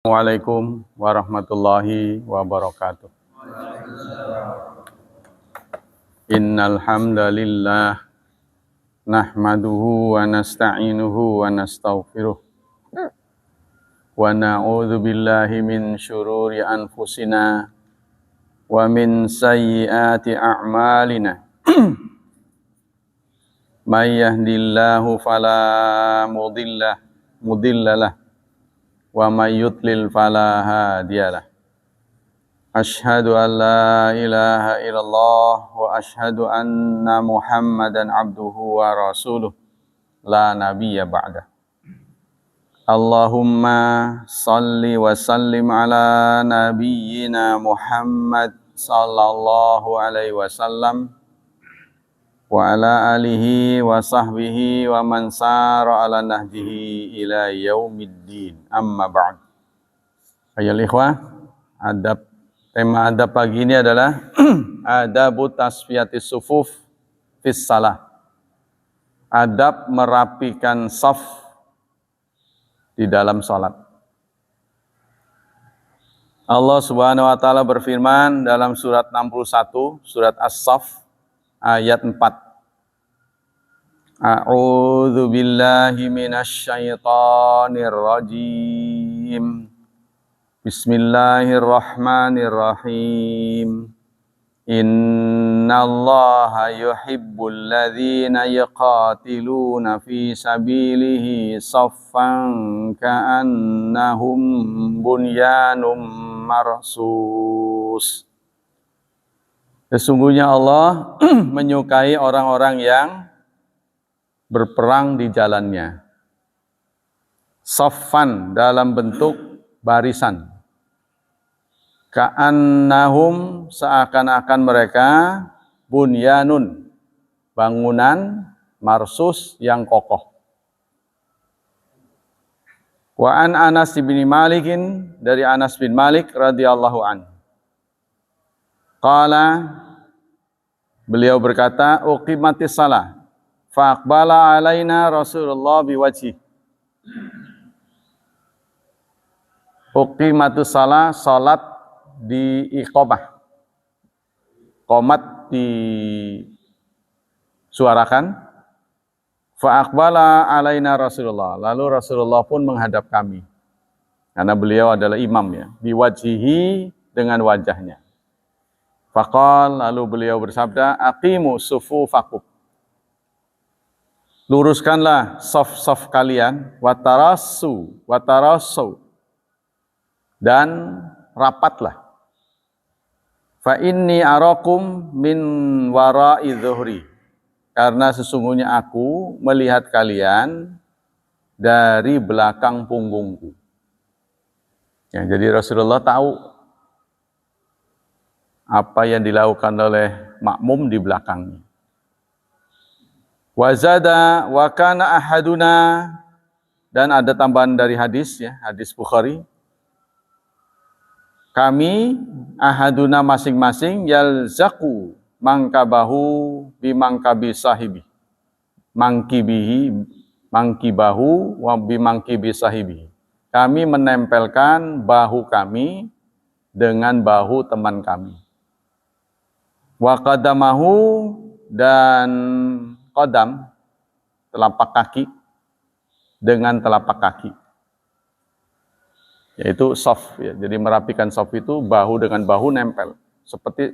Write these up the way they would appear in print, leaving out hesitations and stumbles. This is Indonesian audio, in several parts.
Assalamualaikum warahmatullahi wabarakatuh. Innal hamdalillah nahmaduhu wa nasta'inuhu wa nastaghfiruh wa na'udzu billahi min syururi anfusina wa min sayyiati a'malina. May yahdihillahu fala mudhillalah wa may yudlil fala hadiyalah. Asyhadu an la ilaha illallah wa asyhadu anna Muhammadan abduhu wa rasuluh la nabiyya ba'dah. Allahumma salli wa sallim ala nabiyyina Muhammad sallallahu alaihi wasallam wa ala alihi wa sahbihi wa man sara ala nahjihi ila yaumiddin. Amma ba'd. Ayolah ikhwah, tema adab pagi ini adalah adabu tasfiyatis sufuf fis salah. Adab merapikan saf di dalam salat. Allah Subhanahu wa taala berfirman dalam surat 61, surat As-Saff ayat 4. A'udzu billahi minasy syaithanir rajim. Bismillahirrahmanirrahim. Innallaha yuhibbul ladzina yuqatiluna fi sabilihi saffan ka'annahum bunyanum marsus. Sesungguhnya Allah menyukai orang-orang yang berperang di jalannya. Saffan dalam bentuk barisan. Ka'annahum seakan-akan mereka bunyanun, bangunan marsus yang kokoh. Wa an Anas bin Malikin, dari Anas bin Malik radhiyallahu anhu. Qala, beliau berkata, uqimatis salah fa aqbala alaina Rasulullah biwajhi. Uqimatus salah, salat di iqamah, qomat disuarakan. Fa aqbala alaina Rasulullah, lalu Rasulullah pun menghadap kami, karena beliau adalah imam ya, biwajhihi, dengan wajahnya. Faqal, lalu beliau bersabda, aqimu sufufakum, luruskanlah saf-saf kalian, watarasu, dan rapatlah. Fa inni arakum min wara'i dhuhri, karena sesungguhnya aku melihat kalian dari belakang punggungku. Ya, jadi Rasulullah tahu apa yang dilakukan oleh makmum di belakangnya. Wazada wa kana ahaduna, dan ada tambahan dari hadis ya, hadis Bukhari. Kami ahaduna masing-masing yalzaku mangkabahu bimangkabi sahibi. Mangkibahu wa bimangkibi sahibi. Kami menempelkan bahu kami dengan bahu teman kami. Wa qadamahu, dan qadam, telapak kaki, dengan telapak kaki. Yaitu saf ya. Jadi merapikan saf itu bahu dengan bahu nempel seperti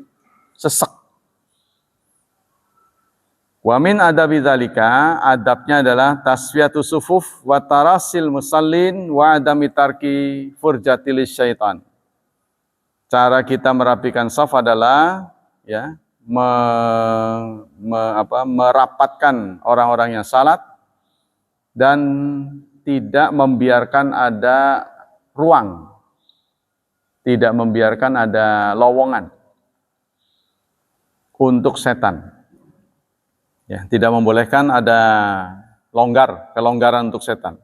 sesek. Wa min adabi dzalika, adabnya adalah tasfiyatus sufuf wa tarasil musallin wa adami tarki furjatil syaitan. Cara kita merapikan saf adalah ya, merapatkan orang-orang yang salat dan tidak membiarkan ada ruang, tidak membiarkan ada lowongan untuk setan. Ya, tidak membolehkan ada kelonggaran untuk setan.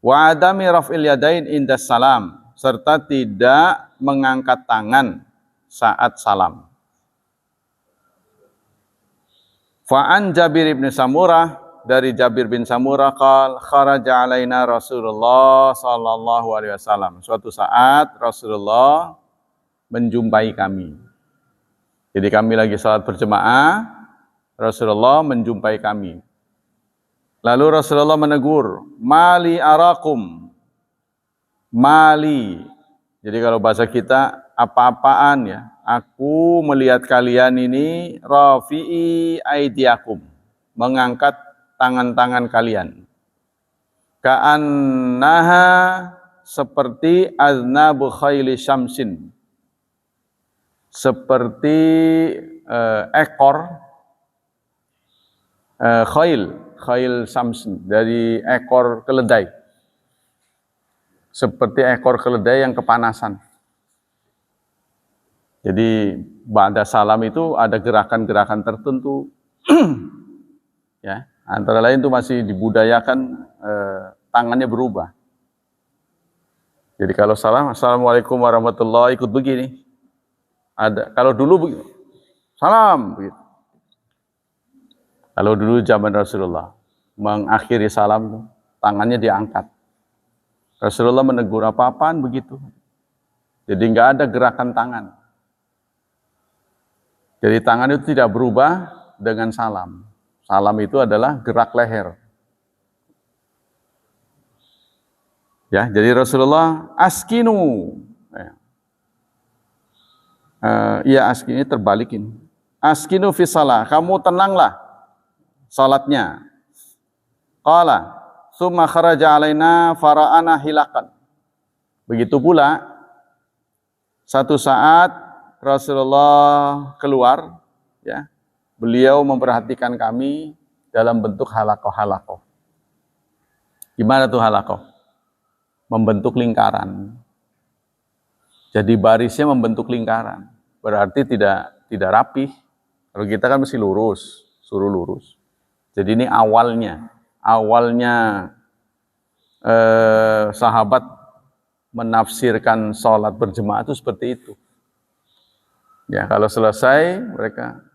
Wa adami raf'il yadain indas salam, serta tidak mengangkat tangan saat salam. Fa'an Jabir ibn Samurah dari Jabir bin Samurah qala kharaja alaina Rasulullah sallallahu alaihi wasallam. Suatu saat Rasulullah menjumpai kami. Jadi kami lagi salat berjemaah, Rasulullah menjumpai kami. Lalu Rasulullah menegur, "Mali arakum." Mali. Jadi kalau bahasa kita apa-apaan ya. Aku melihat kalian ini rafi'i aidiakum. Mengangkat tangan-tangan kalian. Ka'annaha seperti aznabu khayli syamsin. Seperti ekor khayl syamsin dari ekor keledai. Seperti ekor keledai yang kepanasan. Jadi ba'da salam itu ada gerakan-gerakan tertentu. Ya, antara lain itu masih dibudayakan tangannya berubah. Jadi kalau salam, assalamualaikum warahmatullahi, ikut begini. Ada, kalau dulu begitu, salam begitu. Kalau dulu zaman Rasulullah mengakhiri salam, tangannya diangkat. Rasulullah menegur apa-apaan begitu. Jadi nggak ada gerakan tangan. Jadi tangan itu tidak berubah dengan salam. Salam itu adalah gerak leher. Ya, jadi Rasulullah askinu. Iya askinu terbalikin. Askinu fi salah. Kamu tenanglah salatnya. Qala summa kharaja alaina fara'ana hilakan. Begitu pula satu saat Rasulullah keluar, ya, beliau memperhatikan kami dalam bentuk halakoh-halakoh. Gimana tuh halakoh? Membentuk lingkaran. Jadi barisnya membentuk lingkaran. Berarti tidak rapih. Kalau kita kan mesti lurus, suruh lurus. Jadi ini awalnya sahabat menafsirkan sholat berjemaah itu seperti itu. Ya, kalau selesai mereka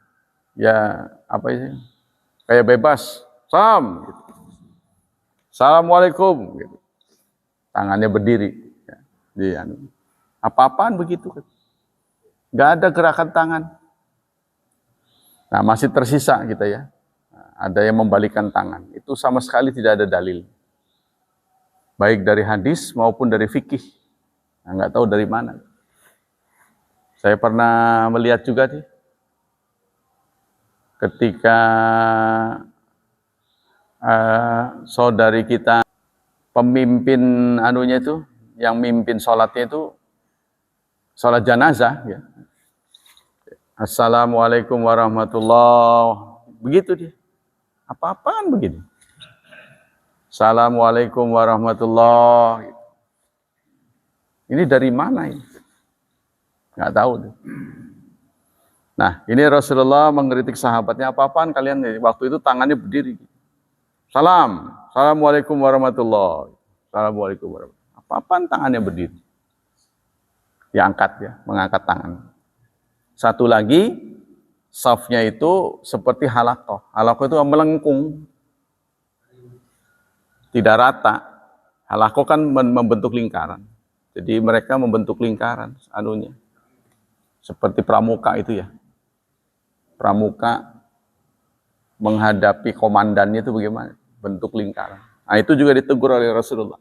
ya apa sih? Kayak bebas, salam. Gitu. Assalamualaikum. Gitu. Tangannya berdiri. Ya. Apa-apaan begitu. Nggak ada gerakan tangan. Nah, masih tersisa kita ya. Ada yang membalikkan tangan. Itu sama sekali tidak ada dalil. Baik dari hadis maupun dari fikih. Nah, nggak tahu dari mana. Saya pernah melihat juga nih. Ketika saudari kita pemimpin anunya itu, yang mimpin sholatnya itu sholat jenazah, ya. Assalamualaikum warahmatullahi, begitu dia. Apa-apaan begini. Assalamualaikum warahmatullahi. Ini dari mana ini? Nggak tahu. Nah, ini Rasulullah mengkritik sahabatnya, apa-apaan kalian nih? Waktu itu tangannya berdiri. Salam. Assalamualaikum warahmatullahi. Assalamualaikum warahmatullahi. Apa-apaan tangannya berdiri? Diangkat ya, mengangkat tangan. Satu lagi, safnya itu seperti halakoh. Halakoh itu melengkung. Tidak rata. Halakoh kan membentuk lingkaran. Jadi mereka membentuk lingkaran anunya. Seperti pramuka itu ya. Pramuka menghadapi komandannya itu bagaimana? Bentuk lingkaran. Nah, itu juga ditegur oleh Rasulullah.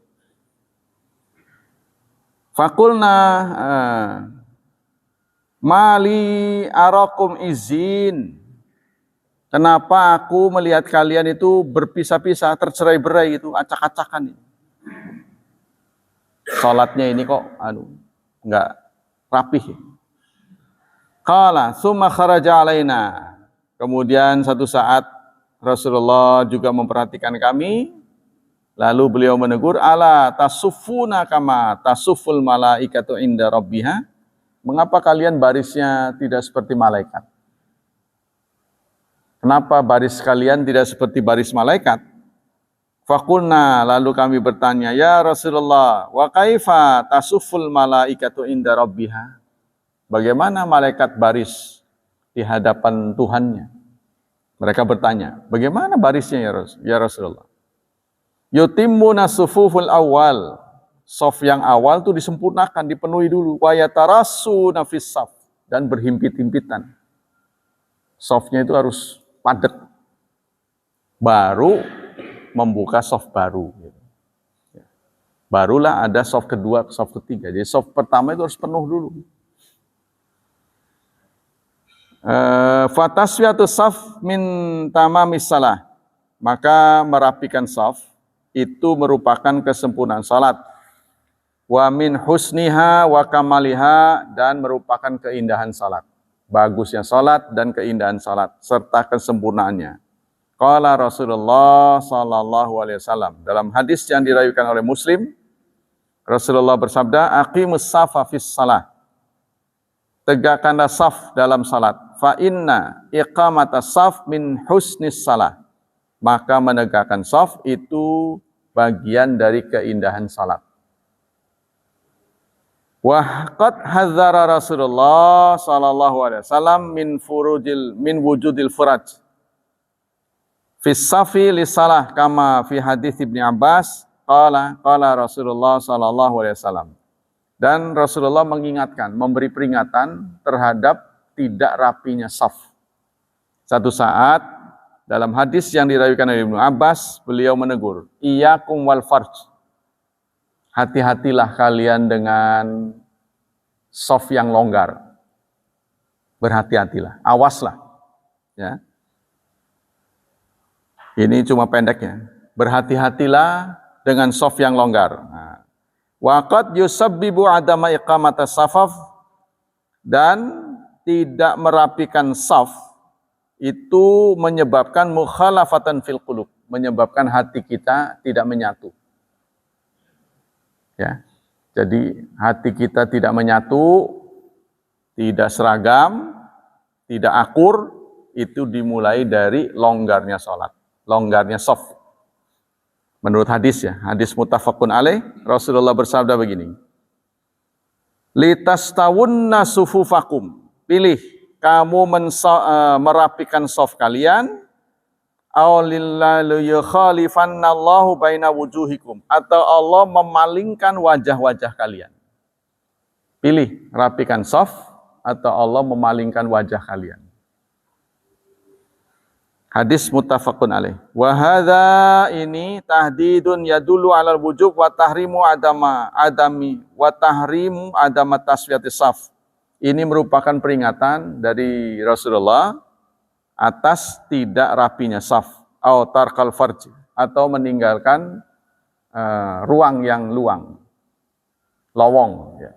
Fakulna mali arakum izin. Kenapa aku melihat kalian itu berpisah-pisah, tercerai-berai itu, acak-acakan. Salatnya ini kok enggak rapih. Qala summa kharaja alaina. Kemudian satu saat Rasulullah juga memperhatikan kami, lalu beliau menegur, ala tasuffuna kama tasufful malaikatu inda rabbiha. Mengapa kalian barisnya tidak seperti malaikat? Kenapa baris kalian tidak seperti baris malaikat? Faqulna, lalu kami bertanya, ya Rasulullah, wa kaifa tasufful malaikatu inda rabbiha? Bagaimana malaikat baris di hadapan Tuhannya? Mereka bertanya, bagaimana barisnya ya Rasulullah? Yutimmuna sufuful awal. Saf yang awal itu disempurnakan, dipenuhi dulu. Wa yatarassuna fis saf, dan berhimpit-himpitan. Safnya itu harus padat. Baru membuka saf baru. Barulah ada saf kedua, saf ketiga. Jadi saf pertama itu harus penuh dulu. Fataswiyatu saf min tamamis salah. Maka merapikan saf itu merupakan kesempurnaan salat. Wa min husniha wa kamaliha, dan merupakan keindahan salat. Bagusnya salat dan keindahan salat serta kesempurnaannya. Qala Rasulullah sallallahu alaihi wasallam, dalam hadis yang diriwayatkan oleh Muslim, Rasulullah bersabda, aqimus safa fis salah. Tegakkanlah saf dalam salat. Fa inna iqamatas saf min husnis salah. Maka menegakkan saf itu bagian dari keindahan salat. Wa qad hadzara Rasulullah sallallahu alaihi wasallam min wujudil furaj fis safi li salah, kama fi hadits Ibnu Abbas qala Rasulullah sallallahu alaihi wasallam. Dan Rasulullah mengingatkan, memberi peringatan terhadap tidak rapinya saf. Satu saat dalam hadis yang diriwayatkan oleh Ibnu Abbas, beliau menegur, iyyakum wal farj. Hati-hatilah kalian dengan saf yang longgar. Berhati-hatilah, awaslah. Ya. Ini cuma pendeknya. Berhati-hatilah dengan saf yang longgar. Nah. Waqad yusabbibu adama iqamatas safaf, dan tidak merapikan saf itu menyebabkan mukhalafatan fil qulub, menyebabkan hati kita tidak menyatu. Ya. Jadi hati kita tidak menyatu, tidak seragam, tidak akur, itu dimulai dari longgarnya salat, longgarnya saf. Menurut hadis ya, hadis muttafaqun alaih, Rasulullah bersabda begini, litastawunna sufufakum, pilih kamu merapikan saf kalian, awlillahi yukhalifannallahu baina wujuhikum, atau Allah memalingkan wajah-wajah kalian. Pilih rapikan saf atau Allah memalingkan wajah kalian. Hadis muttafaqun alaih. Wa hadza, ini tahdidun yadullu 'alal wujub wa tahrimu adama taswiyati saf. Ini merupakan peringatan dari Rasulullah atas tidak rapinya saf, atau tarkal farj, atau meninggalkan ruang yang luang, lowong, ya.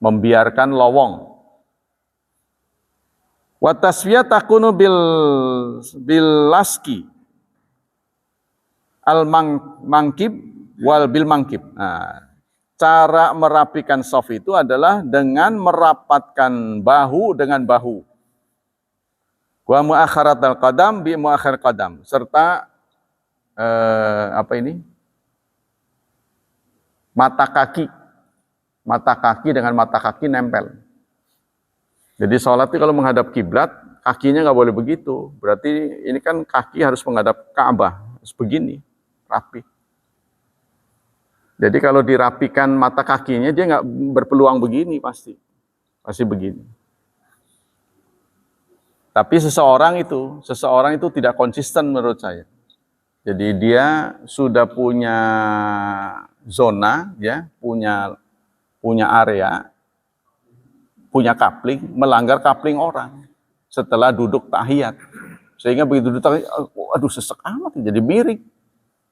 Membiarkan lowong. Wa taswiyah takunu bil laski al mangkib wal bil mangkib. Nah, cara merapikan saf itu adalah dengan merapatkan bahu dengan bahu. Wa muakharatul qadam bi muakhir qadam, serta mata kaki dengan mata kaki nempel. Jadi sholat itu kalau menghadap kiblat, kakinya nggak boleh begitu. Berarti ini kan kaki harus menghadap Ka'bah, harus begini, rapi. Jadi kalau dirapikan mata kakinya, dia nggak berpeluang begini pasti begini. Tapi seseorang itu tidak konsisten menurut saya. Jadi dia sudah punya zona, ya, punya area, punya kapling, melanggar kapling orang setelah duduk tahiyat. Sehingga begitu duduk tahiyat, aduh sesek amat, jadi miring.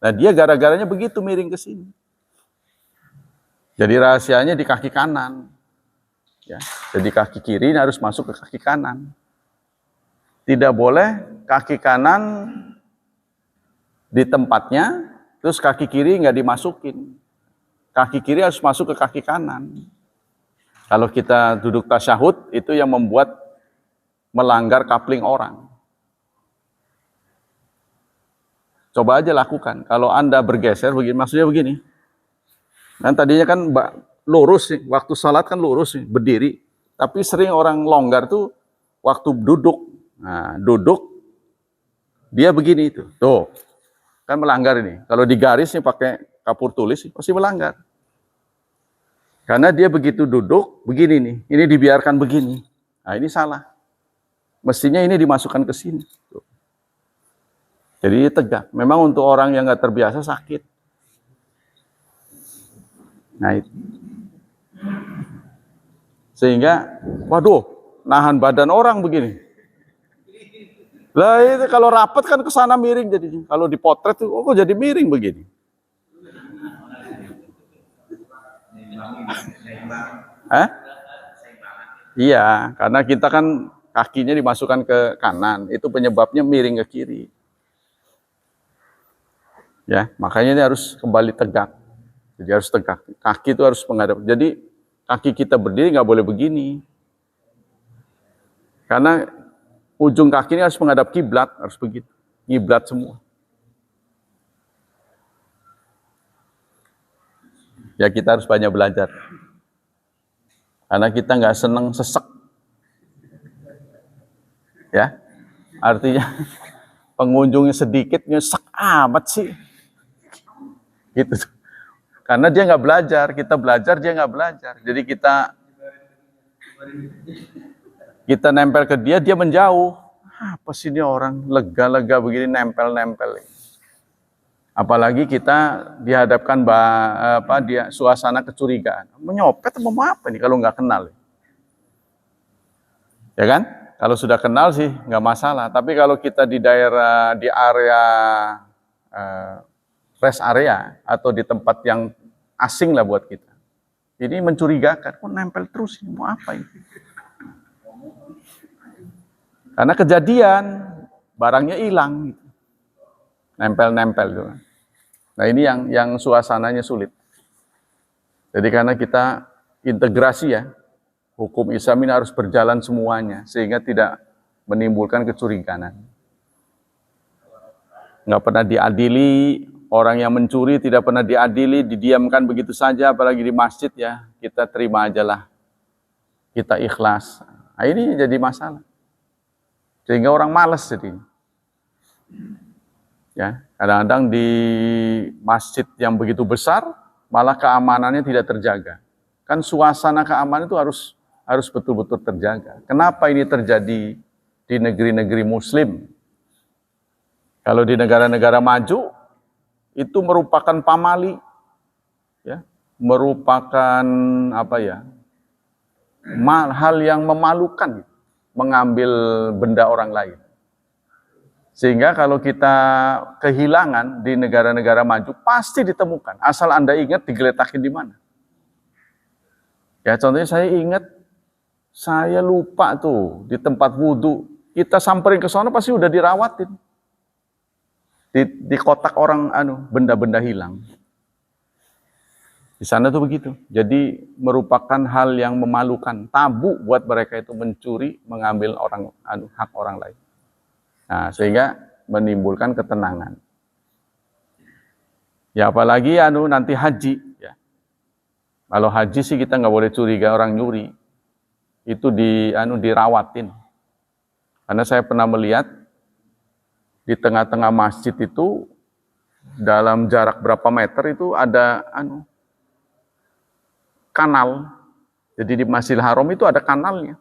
Nah dia gara-garanya begitu miring ke sini. Jadi rahasianya di kaki kanan. Ya, jadi kaki kiri harus masuk ke kaki kanan. Tidak boleh kaki kanan di tempatnya, terus kaki kiri nggak dimasukin. Kaki kiri harus masuk ke kaki kanan. Kalau kita duduk tasyahud, itu yang membuat melanggar kapling orang. Coba aja lakukan. Kalau Anda bergeser, maksudnya begini. Kan tadinya kan lurus sih, waktu salat kan lurus sih, berdiri. Tapi sering orang longgar tuh waktu duduk. Nah, duduk Dia begini itu. Tuh, kan melanggar ini. Kalau digaris nih pakai kapur tulis, pasti melanggar. Karena dia begitu duduk, begini nih. Ini dibiarkan begini. Nah, ini salah. Mestinya ini dimasukkan ke sini. Tuh. Jadi tegak. Memang untuk orang yang nggak terbiasa sakit. Nah, itu. Sehingga, waduh, nahan badan orang begini. Lah itu kalau rapat kan ke sana miring jadinya. Kalau dipotret tuh, kok jadi miring begini. Hah? Iya, karena kita kan kakinya dimasukkan ke kanan, itu penyebabnya miring ke kiri. Ya, makanya ini harus kembali tegak. Jadi harus tegak. Kaki itu harus menghadap. Jadi kaki kita berdiri nggak boleh begini. Karena ujung kaki ini harus menghadap kiblat, harus begitu. Kiblat semua. Ya kita harus banyak belajar. Karena kita nggak seneng sesek. Ya, artinya pengunjungnya sedikit, nyesek amat sih. Gitu. Karena dia nggak belajar, kita belajar, dia nggak belajar. Jadi kita nempel ke dia, dia menjauh. Apa sih ini orang lega-lega begini nempel-nempel. Apalagi kita dihadapkan dia suasana kecurigaan. Menyopet mau apa nih kalau nggak kenal? Ya kan? Kalau sudah kenal sih nggak masalah. Tapi kalau kita di daerah, di area rest area atau di tempat yang asing lah buat kita. Ini mencurigakan, kok nempel terus ini mau apa ini? Karena kejadian barangnya hilang, gitu. Nempel-nempel gitu. Nah ini yang suasananya sulit. Jadi karena kita integrasi ya, hukum Islam ini harus berjalan semuanya sehingga tidak menimbulkan kecurigaan. Nggak pernah diadili. Orang yang mencuri tidak pernah diadili, didiamkan begitu saja, apalagi di masjid ya, kita terima aja lah. Kita ikhlas. Nah, ini jadi masalah. Sehingga orang malas jadi. Ya, kadang-kadang di masjid yang begitu besar, malah keamanannya tidak terjaga. Kan suasana keamanan itu harus betul-betul terjaga. Kenapa ini terjadi di negeri-negeri Muslim? Kalau di negara-negara maju, itu merupakan pamali, ya, merupakan hal yang memalukan, mengambil benda orang lain. Sehingga kalau kita kehilangan di negara-negara maju pasti ditemukan. Asal Anda ingat digeletakin di mana. Ya contohnya saya ingat, saya lupa tuh di tempat wudhu, kita samperin ke sana pasti udah dirawatin. Di kotak orang benda-benda hilang. Di sana tuh begitu. Jadi merupakan hal yang memalukan, tabu buat mereka itu mencuri, mengambil hak orang lain. Nah, sehingga menimbulkan ketenangan. Ya apalagi nanti haji ya. Kalau haji sih kita nggak boleh curiga orang nyuri. Itu dirawatin. Karena saya pernah melihat di tengah-tengah masjid itu dalam jarak berapa meter itu ada kanal. Jadi di Masjidil Haram itu ada kanalnya.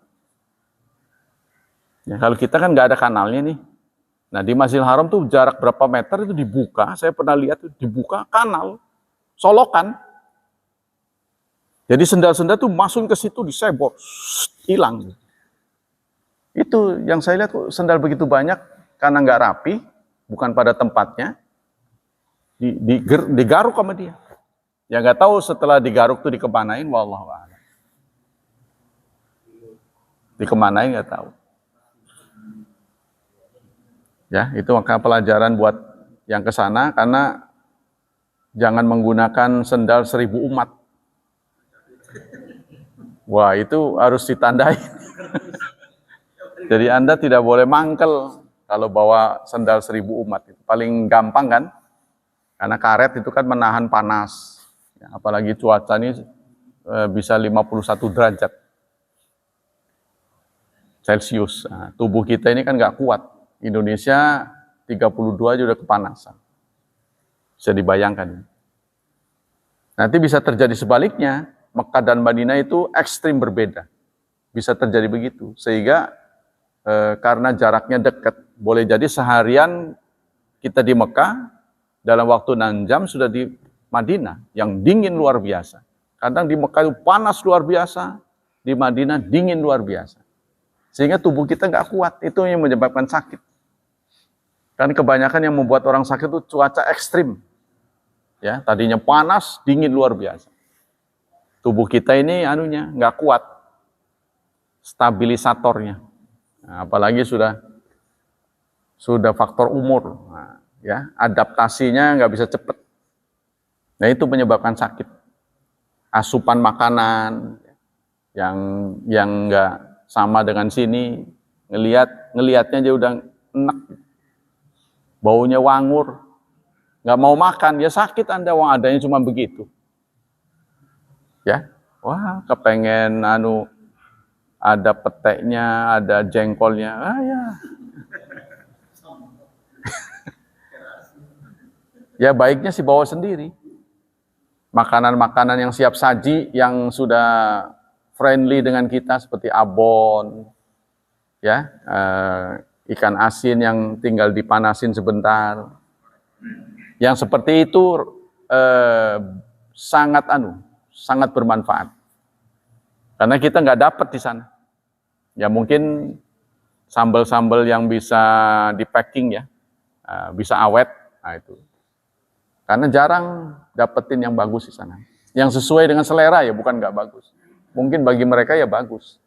Ya, kalau kita kan nggak ada kanalnya nih. Nah di Masjidil Haram tuh jarak berapa meter itu dibuka. Saya pernah lihat itu dibuka kanal, solokan. Jadi sendal-sendal tuh masuk ke situ disebor, hilang. Itu yang saya lihat kok sendal begitu banyak. Karena nggak rapi, bukan pada tempatnya, digaruk sama dia. Ya nggak tahu setelah digaruk tuh dikemanain, wallahu a'lam. Dikemanain nggak tahu. Ya itu maka pelajaran buat yang ke sana, karena jangan menggunakan sendal 1000 umat. Wah itu harus ditandai. Jadi Anda tidak boleh mangkel. Kalau bawa sendal 1000 umat, itu paling gampang kan? Karena karet itu kan menahan panas. Ya, apalagi cuaca ini bisa 51 derajat Celcius. Nah, tubuh kita ini kan nggak kuat. Indonesia 32 aja udah kepanasan. Bisa dibayangkan. Nanti bisa terjadi sebaliknya, Mekah dan Madinah itu ekstrim berbeda. Bisa terjadi begitu, sehingga karena jaraknya dekat, boleh jadi seharian kita di Mekah, dalam waktu 6 jam sudah di Madinah, yang dingin luar biasa. Kadang di Mekah itu panas luar biasa, di Madinah dingin luar biasa. Sehingga tubuh kita nggak kuat, itu yang menyebabkan sakit. Kan kebanyakan yang membuat orang sakit itu cuaca ekstrim. Ya, tadinya panas, dingin luar biasa. Tubuh kita ini nggak kuat stabilisatornya. Nah, apalagi sudah faktor umur. Nah, ya, adaptasinya nggak bisa cepat. Nah, itu menyebabkan sakit. Asupan makanan yang nggak sama dengan sini, ngelihatnya aja udah enak. Baunya wangur. Nggak mau makan, ya sakit Anda, wong adanya cuma begitu. Ya, wah kepengen ada peteknya, ada jengkolnya, ya. Ya baiknya sih bawa sendiri. Makanan-makanan yang siap saji, yang sudah friendly dengan kita seperti abon, ya, ikan asin yang tinggal dipanasin sebentar. Yang seperti itu sangat bermanfaat. Karena kita nggak dapat di sana. Ya mungkin sambal-sambal yang bisa di-packing ya, bisa awet, nah itu. Karena jarang dapetin yang bagus di sana. Yang sesuai dengan selera ya bukan nggak bagus. Mungkin bagi mereka ya bagus.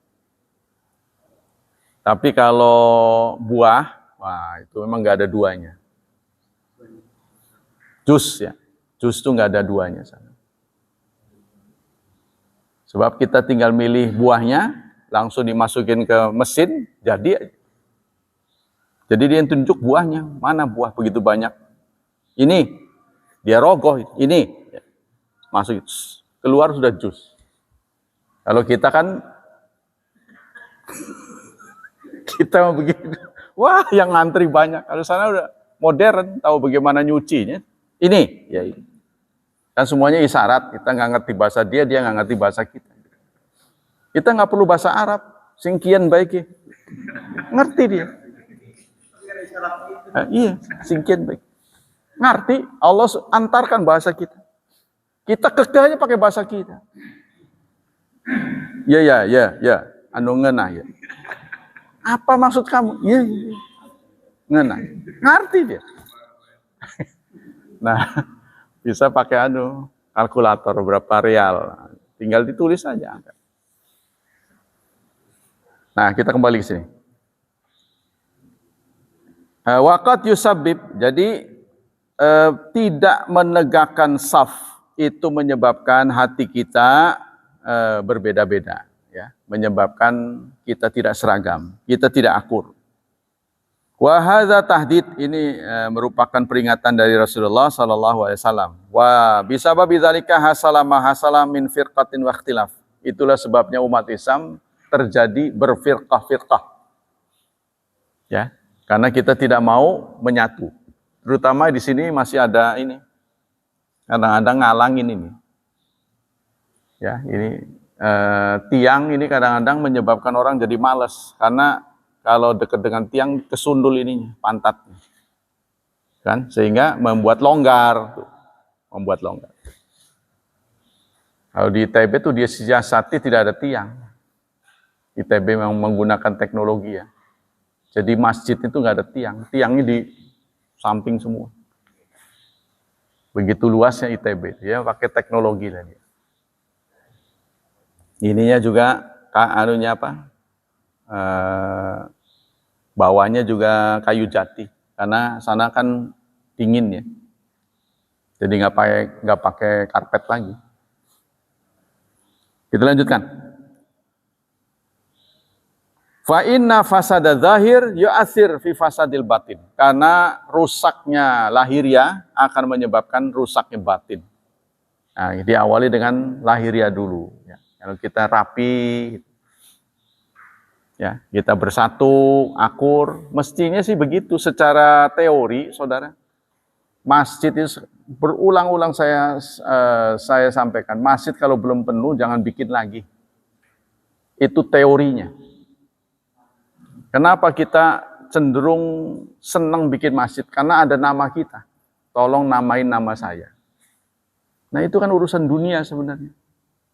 Tapi kalau buah, wah itu memang nggak ada duanya. Jus ya, jus itu nggak ada duanya sana. Sebab kita tinggal milih buahnya, langsung dimasukin ke mesin, jadi. Jadi dia yang tunjuk buahnya, mana buah begitu banyak. Ini, dia rogoh, ini. Masuk, keluar sudah jus. Kalau kita kan, kita mau begitu. Wah, yang ngantri banyak. Kalau sana udah modern, tahu bagaimana nyucinya. Ini, ya ini. Kan semuanya isyarat, kita nggak ngerti bahasa dia nggak ngerti bahasa kita. Kita nggak perlu bahasa Arab, singkian baik ya. Ngerti dia. Nah, iya, singkian baik. Ngerti, Allah antarkan bahasa kita. Kita kekehnya pakai bahasa kita. Ya, ngenah ya. Apa maksud kamu? Ya. Ngenah. Ngerti dia. Nah, bisa pakai kalkulator berapa real. Tinggal ditulis saja. Nah, kita kembali ke sini. Waqat yusabib, jadi tidak menegakkan saf itu menyebabkan hati kita berbeda-beda, ya, menyebabkan kita tidak seragam, kita tidak akur. Wa hadza tahdid, ini merupakan peringatan dari Rasulullah sallallahu alaihi wasallam. Wa bisababi dzalika hasala min firqatin wa ikhtilaf. Itulah sebabnya umat Islam terjadi berfirqah-firqah. Ya, karena kita tidak mau menyatu. Terutama di sini masih ada ini. Kadang-kadang ngalangin ini. Ya, ini tiang ini kadang-kadang menyebabkan orang jadi malas karena kalau dekat dengan tiang kesundul ininya, pantatnya. Kan? Sehingga membuat longgar. Kalau di ITB itu dia siasati tidak ada tiang. ITB memang menggunakan teknologi ya. Jadi masjid itu nggak ada tiang. Tiangnya di samping semua. Begitu luasnya ITB. Dia pakai teknologi lah dia. Ininya juga bawahnya juga kayu jati karena sana kan dingin ya, jadi nggak pakai karpet lagi. Kita lanjutkan. Fa inna fasada zahir yu'athir fi fasadil batin, karena rusaknya lahiriah akan menyebabkan rusaknya batin. Nah, diawali dengan lahiriah dulu ya. Kalau kita rapi, Ya, kita bersatu, akur, mestinya sih begitu secara teori, saudara. Masjid itu berulang-ulang saya sampaikan, masjid kalau belum penuh jangan bikin lagi. Itu teorinya. Kenapa kita cenderung senang bikin masjid? Karena ada nama kita. Tolong namain nama saya. Nah itu kan urusan dunia sebenarnya.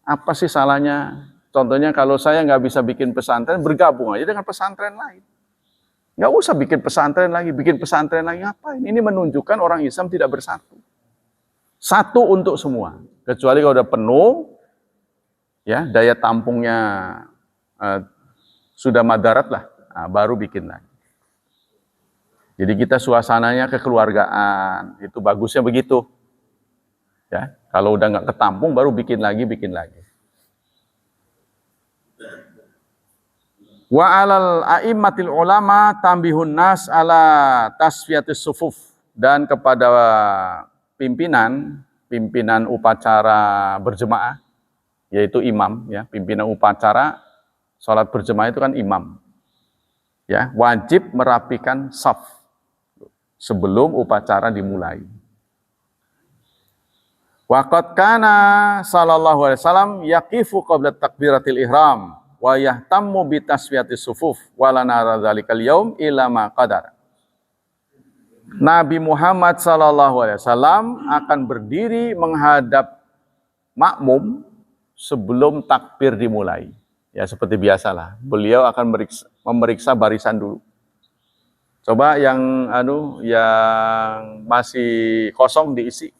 Apa sih salahnya? Contohnya kalau saya nggak bisa bikin pesantren, bergabung aja dengan pesantren lain. Nggak usah bikin pesantren lagi, ngapain? Ini menunjukkan orang Islam tidak bersatu. Satu untuk semua. Kecuali kalau udah penuh, ya daya tampungnya sudah madarat lah, nah, baru bikin lagi. Jadi kita suasananya kekeluargaan, itu bagusnya begitu. Ya, kalau udah nggak ketampung, baru bikin lagi. Wa alal a'immatil ulama tambihun nas ala tasfiyatis sufuf, dan kepada pimpinan upacara berjemaah, yaitu imam, ya, pimpinan upacara sholat berjemaah itu kan imam, ya, wajib merapikan saf sebelum upacara dimulai. Waqad kana sallallahu alaihi wasallam yaqifu qabla takbiratil ihram wa yahtammu bi tasfiyatis sufuf wa lana dzalikal yaum ila ma qadar. Nabi Muhammad sallallahu alaihi wasallam akan berdiri menghadap makmum sebelum takbir dimulai. Ya seperti biasalah, beliau akan memeriksa barisan dulu. Coba yang masih kosong diisi.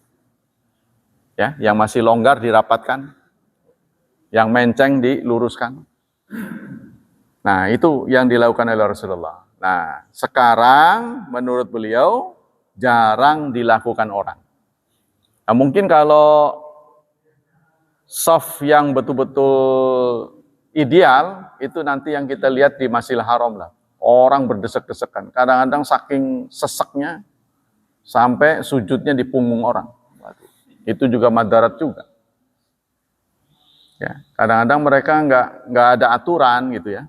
Ya, yang masih longgar dirapatkan. Yang menceng diluruskan. Nah, itu yang dilakukan oleh Rasulullah. Nah, sekarang menurut beliau jarang dilakukan orang. Nah, mungkin kalau saf yang betul-betul ideal, itu nanti yang kita lihat di Masjidil Haram lah. Orang berdesek-desekan. Kadang-kadang saking seseknya, sampai sujudnya di punggung orang. Itu juga madarat juga. Ya, kadang-kadang mereka nggak ada aturan gitu ya.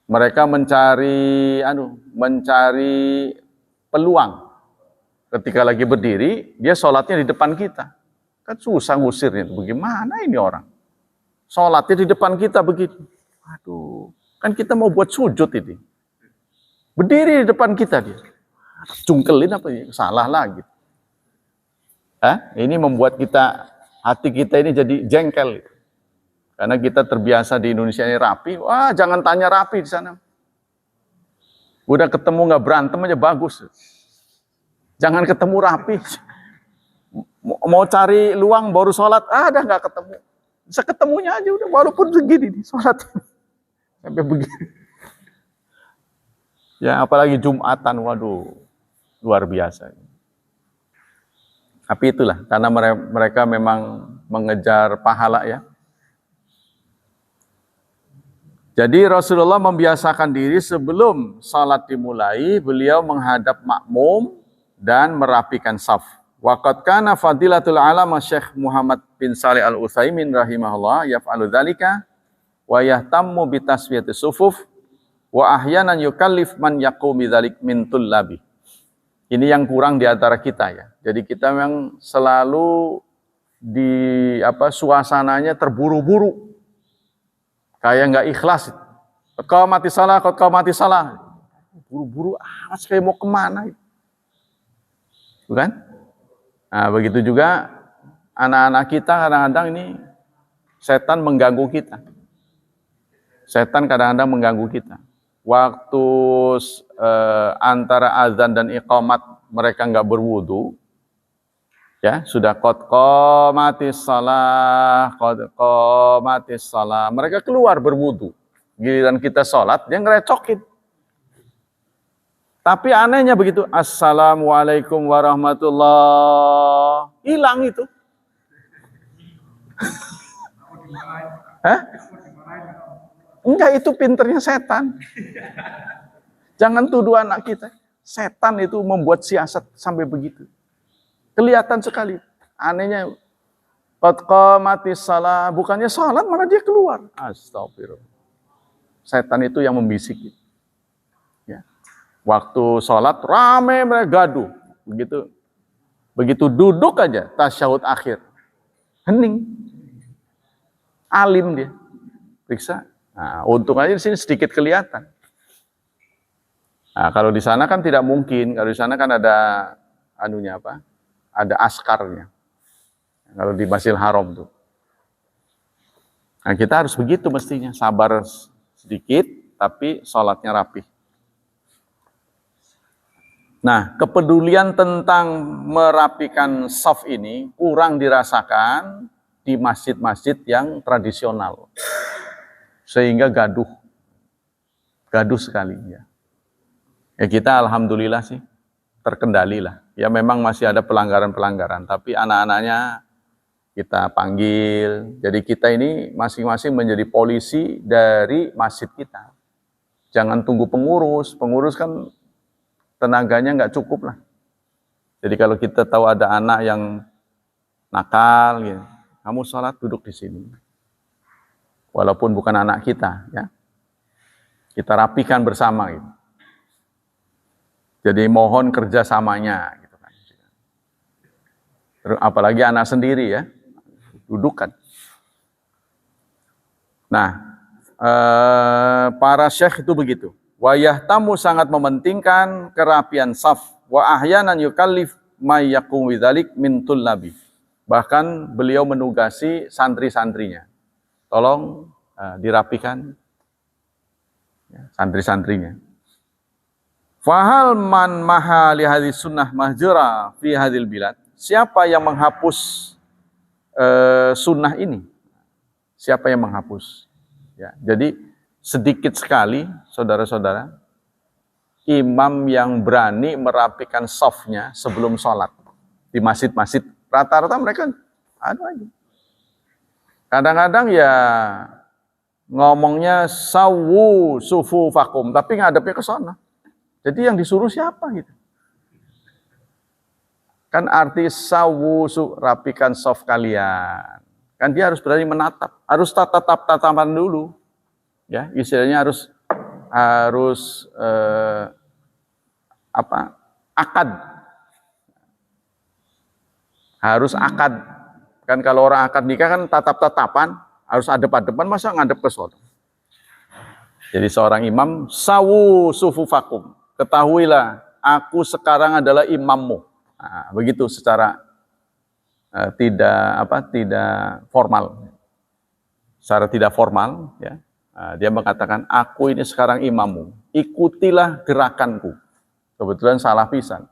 Mereka mencari peluang. Ketika lagi berdiri, dia sholatnya di depan kita. Kan susah ngusirnya. Bagaimana ini orang? Sholatnya di depan kita begitu. Aduh, kan kita mau buat sujud ini. Berdiri di depan kita dia. Cungkelin apa ya? Salah lagi. Ini membuat hati kita ini jadi jengkel. Karena kita terbiasa di Indonesia ini rapi. Wah, jangan tanya rapi di sana. Udah ketemu nggak berantem aja bagus. Jangan ketemu rapi. Mau cari luang baru sholat, dah nggak ketemu. Bisa ketemunya aja udah, walaupun segini nih sholat. Sampai begini. Ya, apalagi Jumatan, waduh, luar biasa. Tapi itulah, karena mereka memang mengejar pahala ya. Jadi Rasulullah membiasakan diri sebelum salat dimulai, beliau menghadap makmum dan merapikan saf. Waqad kana fadilatul alama Syekh Muhammad bin Shalih Al-Utsaimin rahimahullah yaf'alu dzalika wa yahtammu bi tasfiyatis sufuf wa ahyanan yukallif man yaqumi dzalik min tullabi. Ini yang kurang di antara kita ya. Jadi kita memang selalu suasananya terburu-buru. Kayak nggak ikhlas. Kau mati salah. Buru-buru kayak mau kemana. Bukan? Nah, begitu juga anak-anak kita kadang-kadang ini setan mengganggu kita. Setan kadang-kadang mengganggu kita. Waktu antara azan dan iqamat mereka nggak berwudu, ya sudah qad qamatis salah, mereka keluar berwudu. Giliran kita sholat, dia ngerecokin. Tapi anehnya begitu, assalamualaikum warahmatullah, hilang itu. Enggak, itu pinternya setan. Jangan tuduh anak kita. Setan itu membuat siasat sampai begitu. Kelihatan sekali. Anehnya, qad qamatis shalah, bukannya salat malah dia keluar. Astagfirullah. setan itu yang membisik. Ya. Waktu sholat rame mereka gaduh. Begitu duduk aja tasyahud akhir. Hening. Alim dia. Periksa. Nah, untung aja di sini sedikit kelihatan. Nah, kalau di sana kan tidak mungkin. Kalau di sana kan ada anunya apa? Ada askarnya. Kalau di Masjidil Haram tuh. Nah, kita harus begitu mestinya, sabar sedikit tapi sholatnya rapi. Nah, kepedulian tentang merapikan shaf ini kurang dirasakan di masjid-masjid yang tradisional. Sehingga gaduh sekali ya. Ya kita alhamdulillah sih terkendali lah. Ya memang masih ada pelanggaran-pelanggaran, tapi anak-anaknya kita panggil. Jadi kita ini masing-masing menjadi polisi dari masjid kita. Jangan tunggu pengurus kan tenaganya nggak cukup lah. Jadi kalau kita tahu ada anak yang nakal, ya, kamu sholat duduk di sini. Walaupun bukan anak kita, ya. Kita rapikan bersama gitu. Jadi mohon kerjasamanya gitu kan. Apalagi anak sendiri ya, dudukkan. Nah, para syekh itu begitu. Wa yahtamu sangat mementingkan kerapian saf wa ahyanan yukallif may yaqum bidzalik min tullabi. Bahkan beliau menugasi santri-santrinya. Tolong dirapikan ya, santri-santrinya. Fahal man maha li hadhihi sunnah mahjura fi hadhil bilad. Siapa yang menghapus sunnah ini? Siapa yang menghapus? Ya, jadi sedikit sekali, saudara-saudara, imam yang berani merapikan shafnya sebelum sholat di masjid-masjid. Rata-rata mereka ada aja. Kadang-kadang ya ngomongnya sawu sufu fakum, tapi ngadepnya ke sana. Jadi yang disuruh siapa gitu? Kan arti sawu rapikan shaf kalian. Kan dia harus berani menatap, harus tatapan dulu. Ya, istilahnya harus akad. Harus akad. Kan kalau orang akad nikah kan tatap-tatapan, harus adep-adepan, masa ngadep ke sana. Jadi seorang imam sawu sufufakum. Ketahuilah, aku sekarang adalah imammu. Nah, begitu secara tidak formal. Secara tidak formal, ya. Dia mengatakan, aku ini sekarang imammu. Ikutilah gerakanku. Kebetulan salah pisan.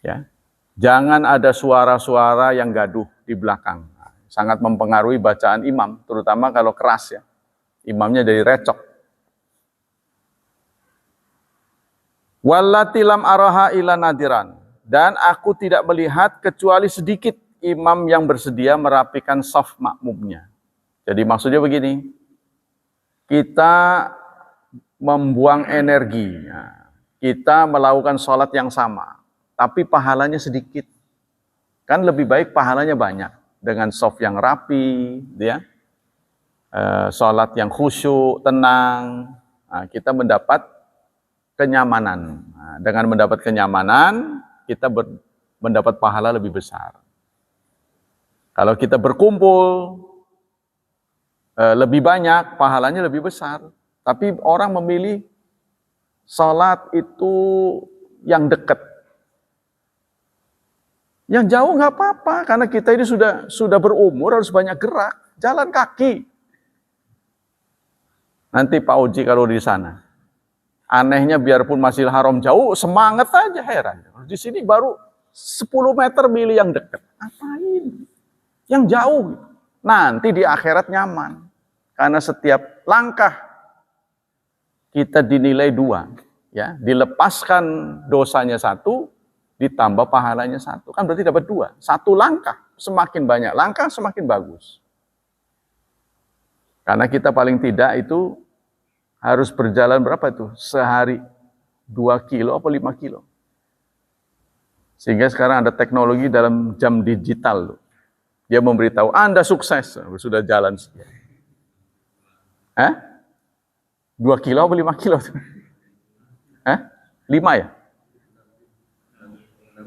Ya. Jangan ada suara-suara yang gaduh di belakang. Sangat mempengaruhi bacaan imam, terutama kalau keras ya. Imamnya dari recok. Wallati lam araha ila nadiran. Dan aku tidak melihat kecuali sedikit imam yang bersedia merapikan shaf makmumnya. Jadi maksudnya begini, kita membuang energi, kita melakukan sholat yang sama, tapi pahalanya sedikit. Kan lebih baik pahalanya banyak, dengan shaf yang rapi, ya, sholat yang khusyuk, tenang, kita mendapat kenyamanan. Dengan mendapat kenyamanan, kita mendapat pahala lebih besar. Kalau kita berkumpul lebih banyak, pahalanya lebih besar. Tapi orang memilih sholat itu yang dekat. Yang jauh nggak apa-apa, karena kita ini sudah berumur, harus banyak gerak, jalan kaki. Nanti Pak Uji kalau di sana, anehnya biarpun Masjidil Haram jauh, semangat aja, heran. Di sini baru 10 meter milih yang dekat. Apain? Yang jauh. Nanti di akhirat nyaman. Karena setiap langkah kita dinilai 2. Ya, dilepaskan dosanya 1, ditambah pahalanya 1. Kan berarti dapat 2. 1 langkah. Semakin banyak langkah, semakin bagus. Karena kita paling tidak itu harus berjalan berapa itu? Sehari 2 kilo atau 5 kilo. Sehingga sekarang ada teknologi dalam jam digital. Dia memberitahu, Anda sukses, sudah jalan sekian. 2 kilo atau 5 kilo? Hah? 5 ya?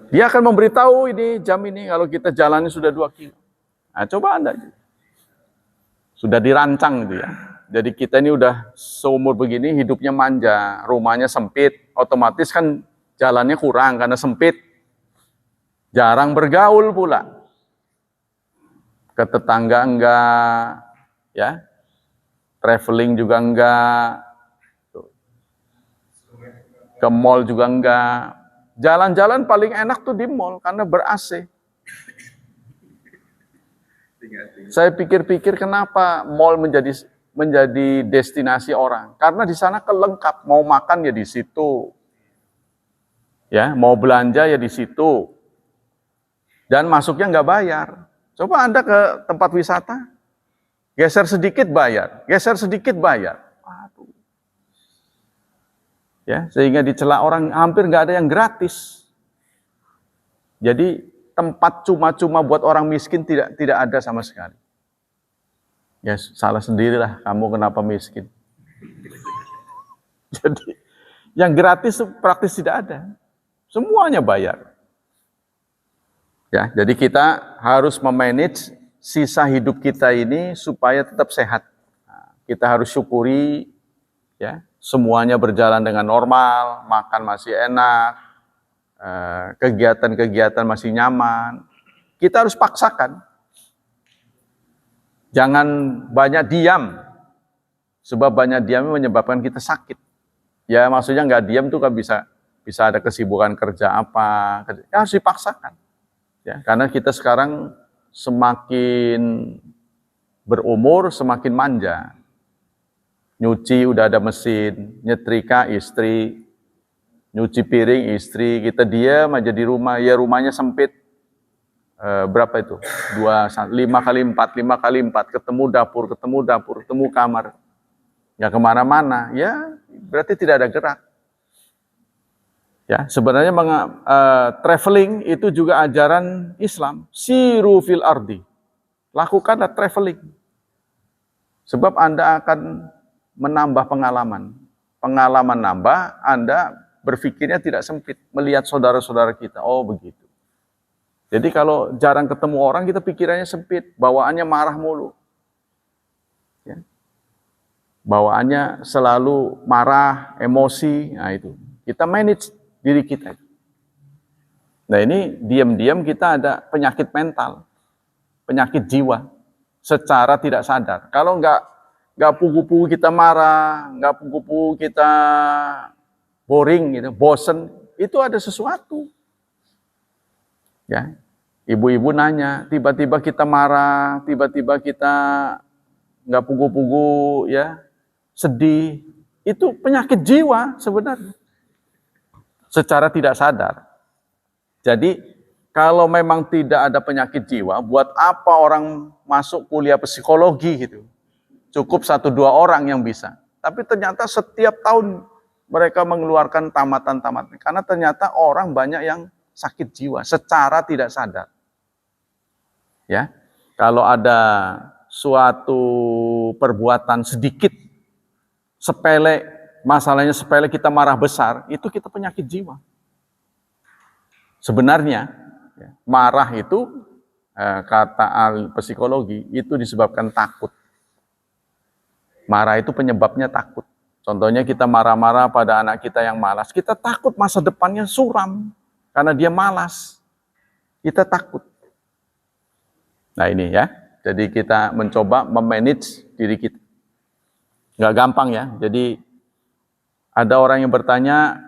Dia akan memberitahu ini jam ini kalau kita jalannya sudah 2 kilo. Nah, coba Anda. Sudah dirancang gitu ya. Jadi kita ini udah seumur begini hidupnya manja, rumahnya sempit, otomatis kan jalannya kurang karena sempit. Jarang bergaul pula. Ke tetangga enggak, ya. Traveling juga enggak. Ke mall juga enggak. Jalan-jalan paling enak tuh di mall karena ber-AC. Saya pikir-pikir kenapa mall menjadi destinasi orang. Karena di sana kelengkap, mau makan ya di situ. Ya, mau belanja ya di situ. Dan masuknya nggak bayar. Coba Anda ke tempat wisata, geser sedikit bayar, geser sedikit bayar. Aduh. Ya, sehingga dicela orang hampir nggak ada yang gratis. Jadi tempat cuma-cuma buat orang miskin tidak ada sama sekali. Ya salah sendirilah kamu kenapa miskin. Jadi yang gratis praktis tidak ada. Semuanya bayar. Ya, jadi kita harus memanage sisa hidup kita ini supaya tetap sehat. Nah, kita harus syukuri ya, semuanya berjalan dengan normal, makan masih enak, kegiatan-kegiatan masih nyaman. Kita harus paksakan. Jangan banyak diam. Sebab banyak diam menyebabkan kita sakit. Ya maksudnya nggak diam tuh kan bisa ada kesibukan kerja apa. Ya, harus dipaksakan. Ya, karena kita sekarang semakin berumur semakin manja. Nyuci udah ada mesin, nyetrika istri, nyuci piring istri, kita diam aja di rumah, ya rumahnya sempit. Berapa itu? 5x4, ketemu dapur, ketemu kamar. Ya kemana-mana, ya berarti tidak ada gerak. Ya, sebenarnya traveling itu juga ajaran Islam. Siru fil ardi. Lakukanlah traveling. Sebab Anda akan menambah pengalaman. Pengalaman nambah, Anda berpikirnya tidak sempit. Melihat saudara-saudara kita, oh begitu. Jadi kalau jarang ketemu orang, kita pikirannya sempit. Bawaannya marah mulu. Ya. Bawaannya selalu marah, emosi. Nah itu. Kita manage diri kita. Nah ini diam-diam kita ada penyakit mental. Penyakit jiwa. Secara tidak sadar. Kalau nggak pugu-pugu kita marah, nggak pugu-pugu kita boring, gitu, bosen, itu ada sesuatu. Ya, ibu-ibu nanya, tiba-tiba kita marah, tiba-tiba kita nggak pugu-pugu, ya, sedih, itu penyakit jiwa sebenarnya, secara tidak sadar. Jadi kalau memang tidak ada penyakit jiwa, buat apa orang masuk kuliah psikologi gitu? Cukup 1-2 orang yang bisa. Tapi ternyata setiap tahun mereka mengeluarkan tamatan-tamatan, karena ternyata orang banyak yang sakit jiwa secara tidak sadar. Ya, kalau ada suatu perbuatan sedikit sepele, masalahnya sepele kita marah besar, itu kita penyakit jiwa. Sebenarnya marah itu kata ahli psikologi itu disebabkan takut. Marah itu penyebabnya takut. Contohnya kita marah-marah pada anak kita yang malas, kita takut masa depannya suram. Karena dia malas, kita takut. Nah ini ya, jadi kita mencoba memanage diri kita. Nggak gampang ya, jadi ada orang yang bertanya,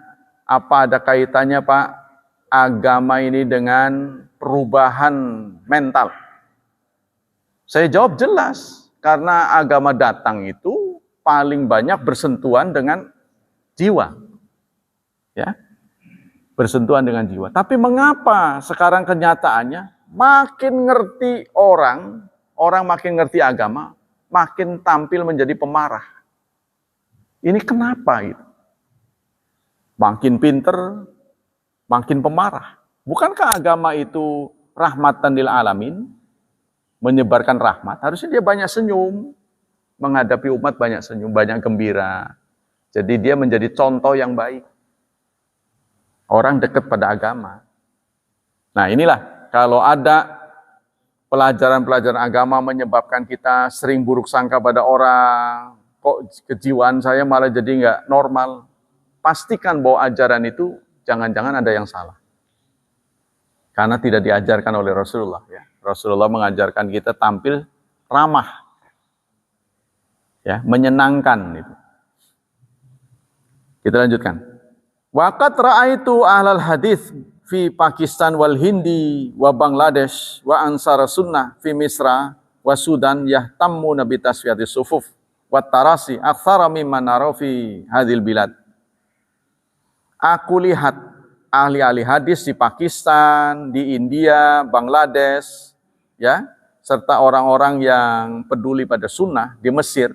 apa ada kaitannya Pak, agama ini dengan perubahan mental? Saya jawab jelas, karena agama datang itu paling banyak bersentuhan dengan jiwa. Ya. Bersentuhan dengan jiwa. Tapi mengapa sekarang kenyataannya makin ngerti orang makin ngerti agama, makin tampil menjadi pemarah. Ini kenapa itu? Makin pinter, makin pemarah. Bukankah agama itu rahmatan lil alamin, menyebarkan rahmat? Harusnya dia banyak senyum, menghadapi umat banyak senyum, banyak gembira. Jadi dia menjadi contoh yang baik. Orang dekat pada agama. Nah inilah, kalau ada pelajaran-pelajaran agama menyebabkan kita sering buruk sangka pada orang, kok kejiwaan saya malah jadi nggak normal, pastikan bahwa ajaran itu jangan-jangan ada yang salah. Karena tidak diajarkan oleh Rasulullah. Ya. Rasulullah mengajarkan kita tampil ramah, ya, menyenangkan. Gitu. Kita lanjutkan. Waqat ra'aitu ahlal hadis fi Pakistan wal Hindi wa Bangladesh wa ansara sunnah fi Misra wa Sudan yahtammu nabi tasfiyati sufuf wa tarasi aktsara mimman nara fi hadhil bilad. Aku lihat ahli-ahli hadis di Pakistan, di India, Bangladesh, ya, serta orang-orang yang peduli pada sunnah di Mesir,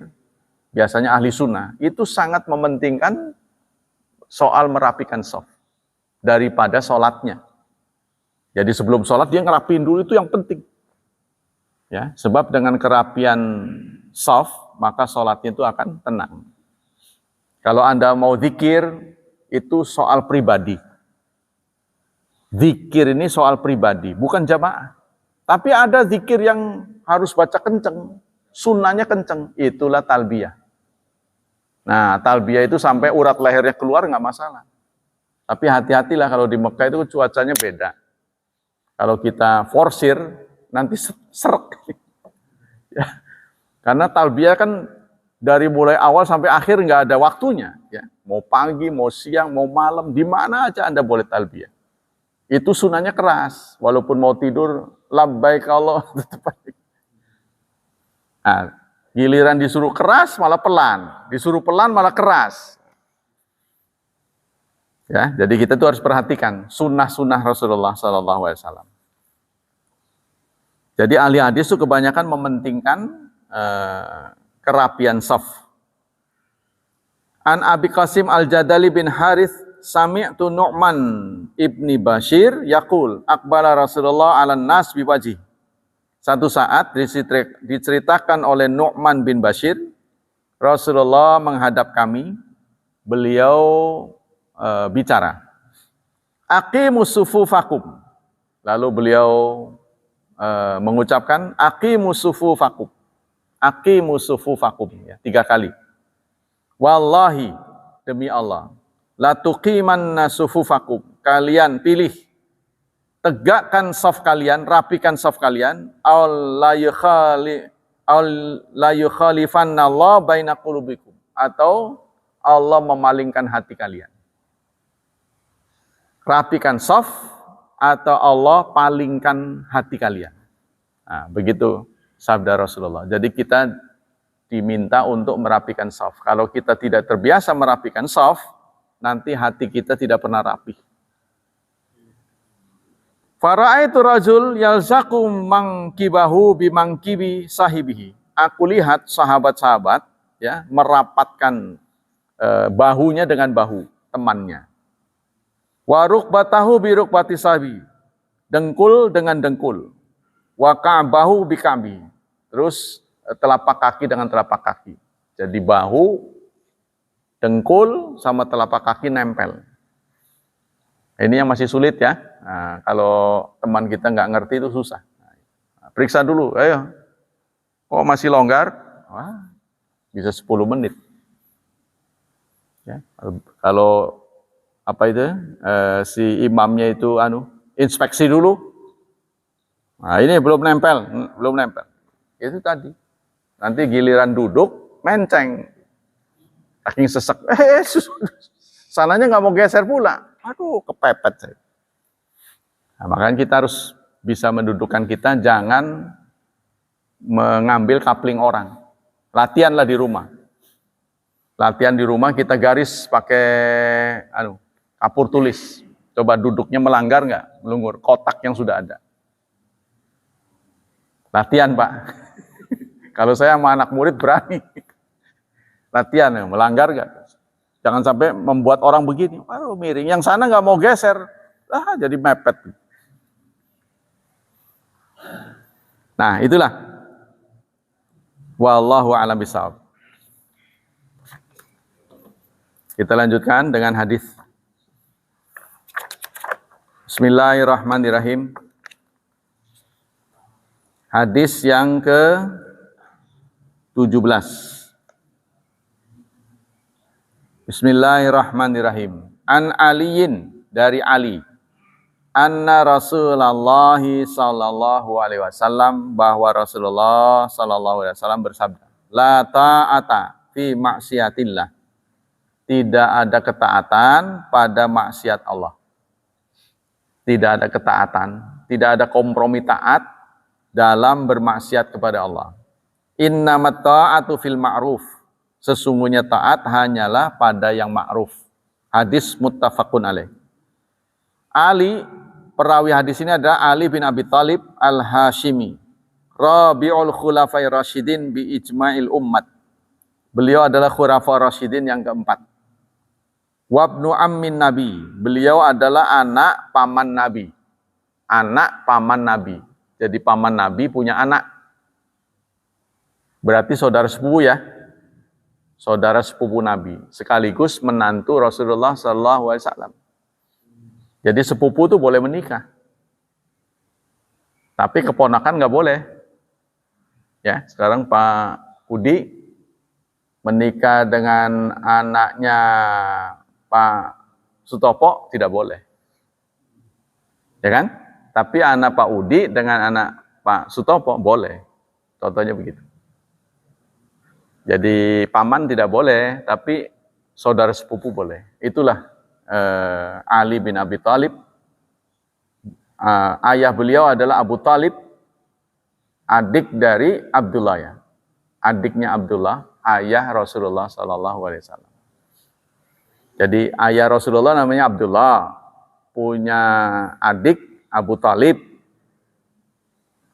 biasanya ahli sunnah, itu sangat mementingkan soal merapikan shaf daripada sholatnya. Jadi sebelum sholat dia ngerapiin dulu, itu yang penting. Ya, sebab dengan kerapian shaf maka sholatnya itu akan tenang. Kalau Anda mau zikir, itu soal pribadi. Zikir ini soal pribadi, bukan jamaah. Tapi ada zikir yang harus baca kenceng, sunnahnya kenceng, itulah talbiyah. Nah, talbiyah itu sampai urat lehernya keluar nggak masalah. Tapi hati-hatilah kalau di Mekah itu cuacanya beda. Kalau kita forsir, nanti seret. Ya. Karena talbiyah kan dari mulai awal sampai akhir nggak ada waktunya. Ya. Mau pagi, mau siang, mau malam, di mana aja Anda boleh talbiyah. Itu sunahnya keras, walaupun mau tidur, labbaik Allah. Nah, giliran disuruh keras malah pelan, disuruh pelan malah keras. Ya, jadi kita tuh harus perhatikan sunnah-sunnah Rasulullah SAW. Jadi ahli hadis itu kebanyakan mementingkan kerapian shaf. An Abi Qasim Al-Jadali bin Harith sami'tu Nu'man ibni Bashir yaqul aqbala Rasulullah 'alan nas biwajih. Satu saat diceritakan oleh Nu'man bin Bashir, Rasulullah menghadap kami, beliau bicara. Aqimus sufufakum. Lalu beliau mengucapkan aqimus sufufakum. Aqimus sufufakum, ya, 3 kali. Wallahi, demi Allah, la tuqimanna sufufakum, kalian pilih, tegakkan shaf kalian, rapikan shaf kalian, la yukhalifanna Allah baina qulubikum, atau Allah memalingkan hati kalian. Rapikan shaf atau Allah palingkan hati kalian. Nah, begitu sabda Rasulullah. Jadi kita diminta untuk merapikan shaf. Kalau kita tidak terbiasa merapikan shaf, nanti hati kita tidak pernah rapi. Fara'aitu rajul yalzaqu mangkibahu bimangkibi sahibihi. Aku lihat sahabat-sahabat, ya, merapatkan bahunya dengan bahu temannya. Wa rukbatahu bi rukbati sahibi. Dengkul dengan dengkul. Wa ka'bahu bi ka'bi. Terus telapak kaki dengan telapak kaki. Jadi bahu, dengkul sama telapak kaki nempel. Ini yang masih sulit, ya. Nah, kalau teman kita nggak ngerti itu susah. Nah, periksa dulu, ayo. Oh masih longgar? Wah, bisa 10 menit. Ya, kalau apa itu si imamnya itu inspeksi dulu. Nah ini belum nempel, belum nempel. Itu tadi. Nanti giliran duduk, menceng. Saking sesek. Sananya nggak mau geser pula. Aduh, kepepet saya. Nah, makanya kita harus bisa mendudukkan kita, jangan mengambil kapling orang. Latihanlah di rumah. Latihan di rumah kita garis pakai kapur tulis. Coba duduknya melanggar nggak? Melunggur. Kotak yang sudah ada. Latihan, Pak. Kalau saya sama anak murid berani. Latihan, ya, melanggar nggak? Jangan sampai membuat orang begini. Aduh, miring. Yang sana nggak mau geser. Jadi mepet. Nah, itulah. Wallahu a'lam bishawab. Kita lanjutkan dengan hadis. Bismillahirrahmanirrahim. Hadis yang ke-17. Bismillahirrahmanirrahim. An Aliyin, dari Ali. Anna Rasulullah sallallahu alaihi wasallam, bahwa Rasulullah sallallahu alaihi wasallam bersabda, la ta'ata fi maksiatillah. Tidak ada ketaatan pada maksiat Allah. Tidak ada ketaatan, tidak ada kompromi taat dalam bermaksiat kepada Allah. Innamat ta'atu fil ma'ruf. Sesungguhnya taat hanyalah pada yang ma'ruf. Hadis muttafaqun alaih. Ali, perawi hadis ini adalah Ali bin Abi Thalib al-Hashimi, Rabi'ul Khulafai Rasyidin bi ijma'il ummat. Beliau adalah Khulafa Rasyidin yang keempat. Wabnu ammin Nabi. Beliau adalah anak paman Nabi. Anak paman Nabi. Jadi paman Nabi punya anak. Berarti saudara sepupu ya. Saudara sepupu Nabi. Sekaligus menantu Rasulullah SAW. Jadi sepupu itu boleh menikah. Tapi keponakan nggak boleh. Ya, sekarang Pak Udi menikah dengan anaknya Pak Sutopo tidak boleh. Ya kan? Tapi anak Pak Udi dengan anak Pak Sutopo boleh. Contohnya begitu. Jadi paman tidak boleh, tapi saudara sepupu boleh. Itulah Ali bin Abi Thalib. Ayah beliau adalah Abu Thalib, adik dari Abdullah ya. Adiknya Abdullah, ayah Rasulullah SAW. Jadi ayah Rasulullah namanya Abdullah, punya adik Abu Thalib.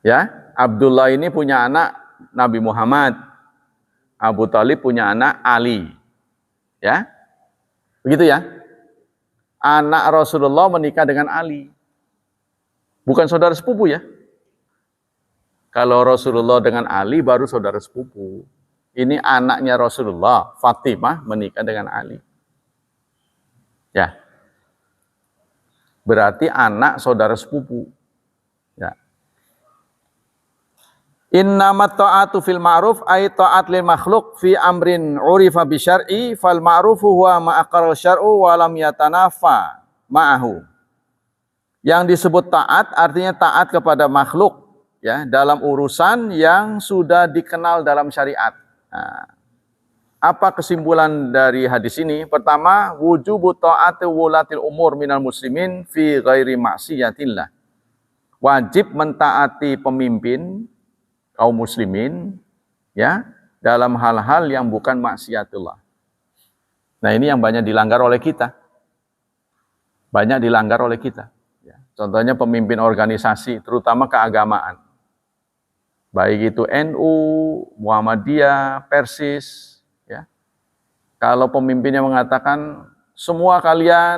Ya, Abdullah ini punya anak Nabi Muhammad. Abu Thalib punya anak Ali. Ya. Begitu ya. Anak Rasulullah menikah dengan Ali. Bukan saudara sepupu ya. Kalau Rasulullah dengan Ali baru saudara sepupu. Ini anaknya Rasulullah, Fatimah, menikah dengan Ali. Ya. Berarti anak saudara sepupu. Ya. Innamat ta'atu fil ma'ruf ay ta'at lil makhluk fi amrin urifa bi syar'i fal ma'rufu huwa ma aqarra syar'u wa lam yatanafa ma'ahu. Yang disebut taat artinya taat kepada makhluk ya, dalam urusan yang sudah dikenal dalam syariat. Nah, apa kesimpulan dari hadis ini? Pertama, wujubu ta'ati wulatil umur minal muslimin fi ghairi maksiatillah. Wajib mentaati pemimpin kaum muslimin ya dalam hal-hal yang bukan maksiatullah. Nah, ini yang banyak dilanggar oleh kita. Banyak dilanggar oleh kita. Ya. Contohnya pemimpin organisasi, terutama keagamaan. Baik itu NU, Muhammadiyah, Persis. Ya. Kalau pemimpinnya mengatakan, semua kalian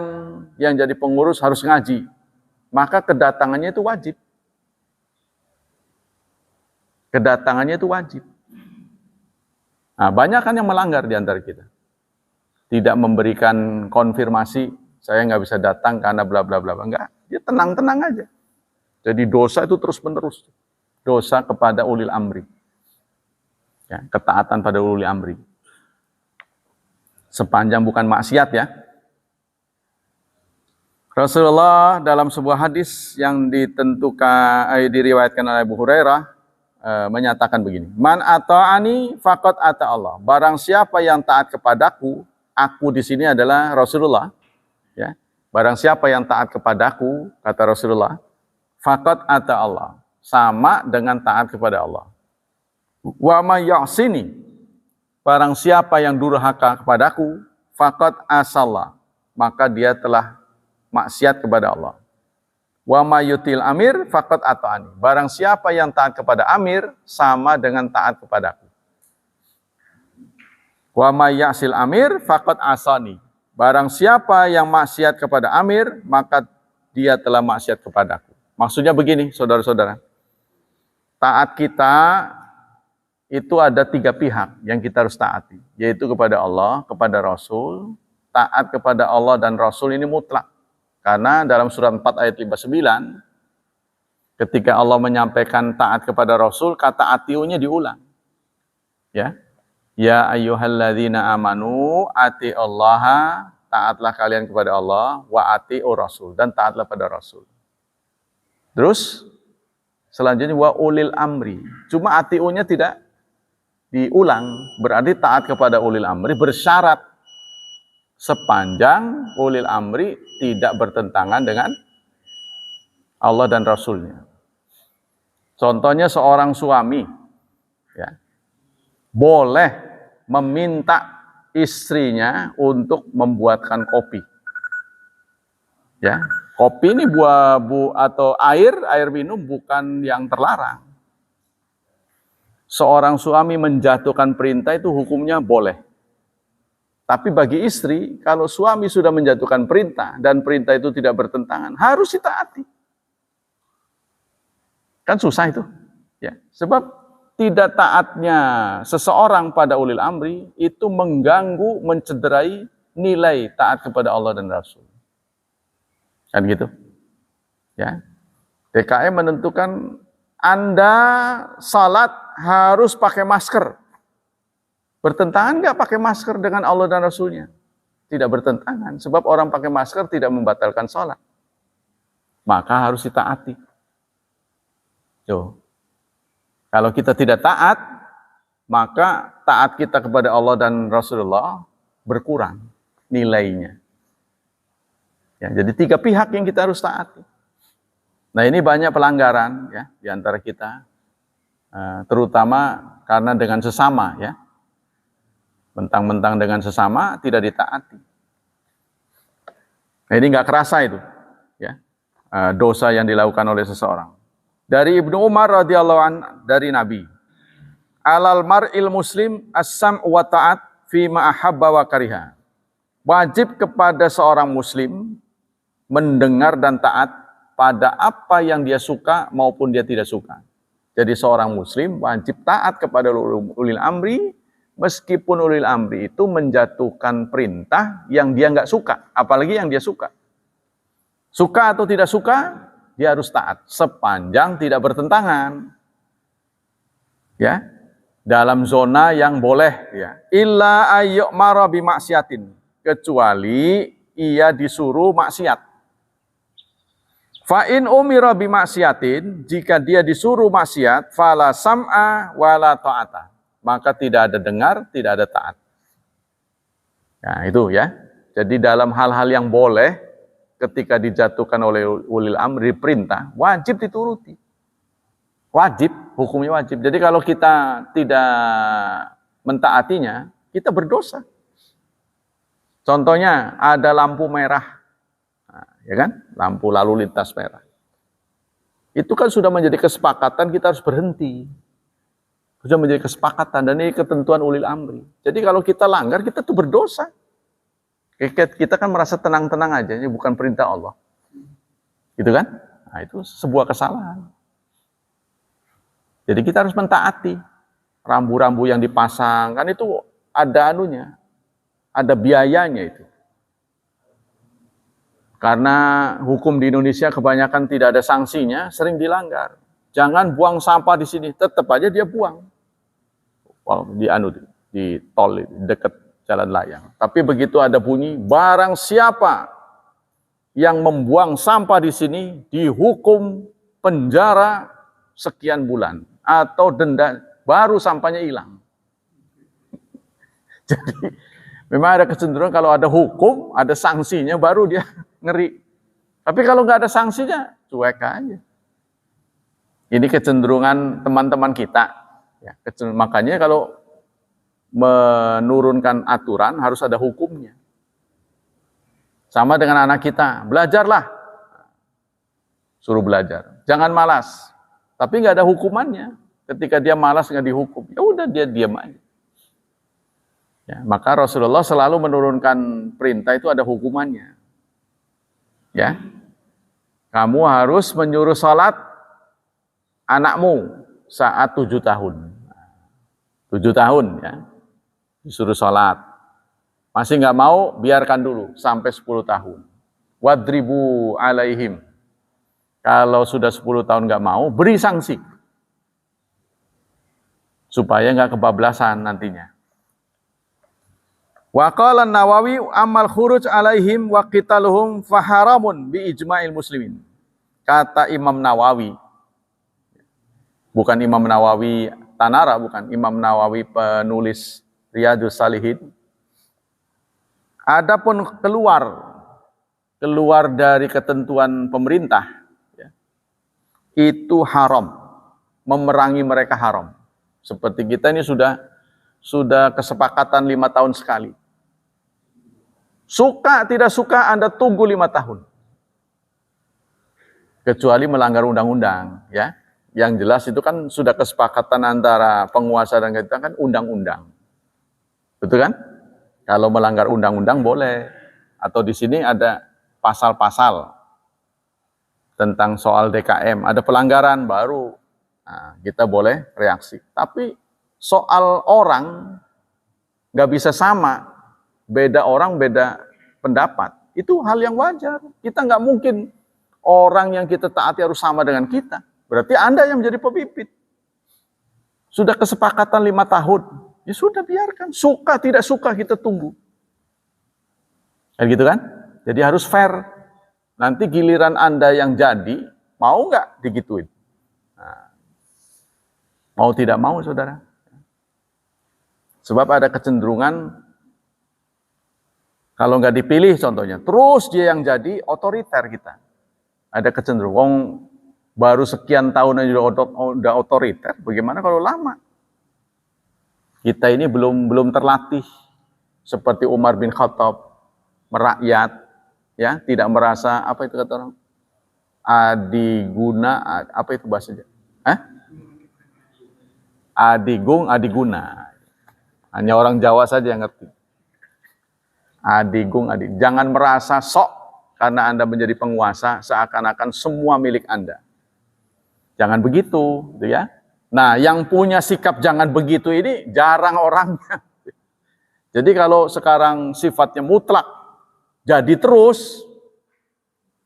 yang jadi pengurus harus ngaji, maka kedatangannya itu wajib. Kedatangannya itu wajib. Nah, banyak kan yang melanggar di antara kita. Tidak memberikan konfirmasi, saya nggak bisa datang karena bla bla bla. Enggak, dia tenang-tenang aja. Jadi dosa itu terus-menerus. Dosa kepada ulil amri. Ya, ketaatan pada ulil amri. Sepanjang bukan maksiat ya. Rasulullah dalam sebuah hadis yang diriwayatkan oleh Abu Hurairah, menyatakan begini, man ata'ani faqad ata Allah. Barang siapa yang taat kepadaku, aku di sini adalah Rasulullah, ya. Barang siapa yang taat kepadaku, kata Rasulullah, faqad ata Allah, sama dengan taat kepada Allah. Wa may ya'sini, barang siapa yang durhaka kepadaku, faqad asalla, maka dia telah maksiat kepada Allah. Wa mayutil amir faqad ata'ani. Barang siapa yang taat kepada amir sama dengan taat kepadaku. Wa mayyasil amir faqad asani. Barang siapa yang maksiat kepada amir, maka dia telah maksiat kepadaku. Maksudnya begini, saudara-saudara. Taat kita itu ada 3 pihak yang kita harus taati, yaitu kepada Allah, kepada Rasul, taat kepada Allah dan Rasul ini mutlak. Karena dalam surat 4 ayat 59, ketika Allah menyampaikan taat kepada Rasul, kata atiunya diulang. Ya, ya ayyuhalladzina amanu atiullaha, taatlah kalian kepada Allah, wa atiur Rasul, dan taatlah pada Rasul. Terus selanjutnya wa ulil amri. Cuma atiunya tidak diulang, berarti taat kepada ulil amri bersyarat sepanjang ulil amri tidak bertentangan dengan Allah dan Rasulnya. Contohnya seorang suami ya, boleh meminta istrinya untuk membuatkan kopi. Ya, kopi ini atau air minum bukan yang terlarang. Seorang suami menjatuhkan perintah itu hukumnya boleh. Tapi bagi istri, kalau suami sudah menjatuhkan perintah dan perintah itu tidak bertentangan, harus ditaati. Kan susah itu. Ya, sebab tidak taatnya seseorang pada ulil amri itu mengganggu, mencederai nilai taat kepada Allah dan Rasul. Kan gitu. Ya. DKM menentukan Anda salat harus pakai masker. Bertentangan nggak pakai masker dengan Allah dan Rasulnya? Tidak bertentangan, sebab orang pakai masker tidak membatalkan salat. Maka harus ditaati. Tuh. Kalau kita tidak taat, maka taat kita kepada Allah dan Rasulullah berkurang nilainya. Ya, jadi 3 pihak yang kita harus taati. Nah, ini banyak pelanggaran ya di antara kita, terutama karena dengan sesama ya. Mentang-mentang dengan sesama tidak ditaati. Nah, ini nggak kerasa itu, ya, dosa yang dilakukan oleh seseorang. Dari Ibnu Umar radhiyallahu an dari Nabi, alal mar'il muslim as-sam' wa ta'at fi ma ahabba wa kariha. Wajib kepada seorang muslim mendengar dan taat pada apa yang dia suka maupun dia tidak suka. Jadi seorang muslim wajib taat kepada ulil amri, meskipun ulil amri itu menjatuhkan perintah yang dia nggak suka, apalagi yang dia suka. Suka atau tidak suka, dia harus taat sepanjang tidak bertentangan. Ya, dalam zona yang boleh ya. Illa ayyu'mara bi maksiatin, kecuali ia disuruh maksiat. Fa in umira bi maksiatin, jika dia disuruh maksiat, fala sam'a wala ta'ata, maka tidak ada dengar, tidak ada taat. Nah, itu ya. Jadi dalam hal-hal yang boleh, ketika dijatuhkan oleh ulil amri perintah, wajib dituruti. Wajib, hukumnya wajib. Jadi kalau kita tidak mentaatinya, kita berdosa. Contohnya ada lampu merah, nah, ya kan? Lampu lalu lintas merah. Itu kan sudah menjadi kesepakatan kita harus berhenti. Sudah menjadi kesepakatan dan ini ketentuan ulil amri. Jadi kalau kita langgar, kita tuh berdosa. Kita kan merasa tenang-tenang aja, ini bukan perintah Allah. Gitu kan? Nah, itu sebuah kesalahan. Jadi kita harus mentaati. Rambu-rambu yang dipasang, kan itu ada anunya, ada biayanya itu. Karena hukum di Indonesia kebanyakan tidak ada sanksinya, sering dilanggar. Jangan buang sampah di sini, tetap aja dia buang. Di tol, dekat jalan layang. Tapi begitu ada bunyi, barang siapa yang membuang sampah di sini dihukum penjara sekian bulan atau denda, baru sampahnya hilang. Jadi memang ada kecenderungan kalau ada hukum, ada sanksinya, baru dia ngeri. Tapi kalau nggak ada sanksinya, cuek aja. Ini kecenderungan teman-teman kita. Ya, makanya kalau menurunkan aturan harus ada hukumnya. Sama dengan anak kita, belajarlah. Suruh belajar. Jangan malas. Tapi nggak ada hukumannya. Ketika dia malas nggak dihukum, ya udah dia diam aja. Ya, maka Rasulullah selalu menurunkan perintah itu ada hukumannya. Ya, kamu harus menyuruh salat anakmu saat 7 tahun. 7 tahun ya, disuruh salat. Masih nggak mau, biarkan dulu sampai 10 tahun. Wadribu alaihim. Kalau sudah 10 tahun nggak mau, beri sanksi. Supaya nggak kebablasan nantinya. Wa qala Nawawi amal khuruj alaihim wa qitaluhum faharamun bi ijma'il muslimin. Kata Imam Nawawi, bukan Imam Nawawi Tanara, bukan Imam Nawawi penulis Riyadhus Shalihin. Adapun keluar dari ketentuan pemerintah, ya, itu haram, memerangi mereka haram. Seperti kita ini sudah kesepakatan 5 tahun sekali. Suka tidak suka Anda tunggu 5 tahun. Kecuali melanggar undang-undang, ya. Yang jelas itu kan sudah kesepakatan antara penguasa dan kita kan undang-undang. Betul kan? Kalau melanggar undang-undang boleh. Atau di sini ada pasal-pasal tentang soal DKM. Ada pelanggaran baru. Nah, kita boleh reaksi. Tapi soal orang nggak bisa sama, beda orang beda pendapat. Itu hal yang wajar. Kita nggak mungkin orang yang kita taati harus sama dengan kita. Berarti Anda yang menjadi pemimpin. Sudah kesepakatan 5 tahun, ya sudah biarkan. Suka tidak suka kita tunggu. Kayak gitu kan? Jadi harus fair. Nanti giliran Anda yang jadi, mau nggak digituin? Nah, mau tidak mau, saudara. Sebab ada kecenderungan, kalau nggak dipilih contohnya, terus dia yang jadi otoriter kita. Ada kecenderungan, baru sekian tahun aja udah otoriter, bagaimana kalau lama? Kita ini belum terlatih, seperti Umar bin Khattab, merakyat, ya, tidak merasa, apa itu kata orang? Adiguna, apa itu bahasanya? Adiguna. Hanya orang Jawa saja yang ngerti. Adigung. Jangan merasa sok karena Anda menjadi penguasa seakan-akan semua milik Anda. Jangan begitu, gitu ya. Nah, yang punya sikap jangan begitu ini jarang orangnya. Jadi kalau sekarang sifatnya mutlak, jadi terus,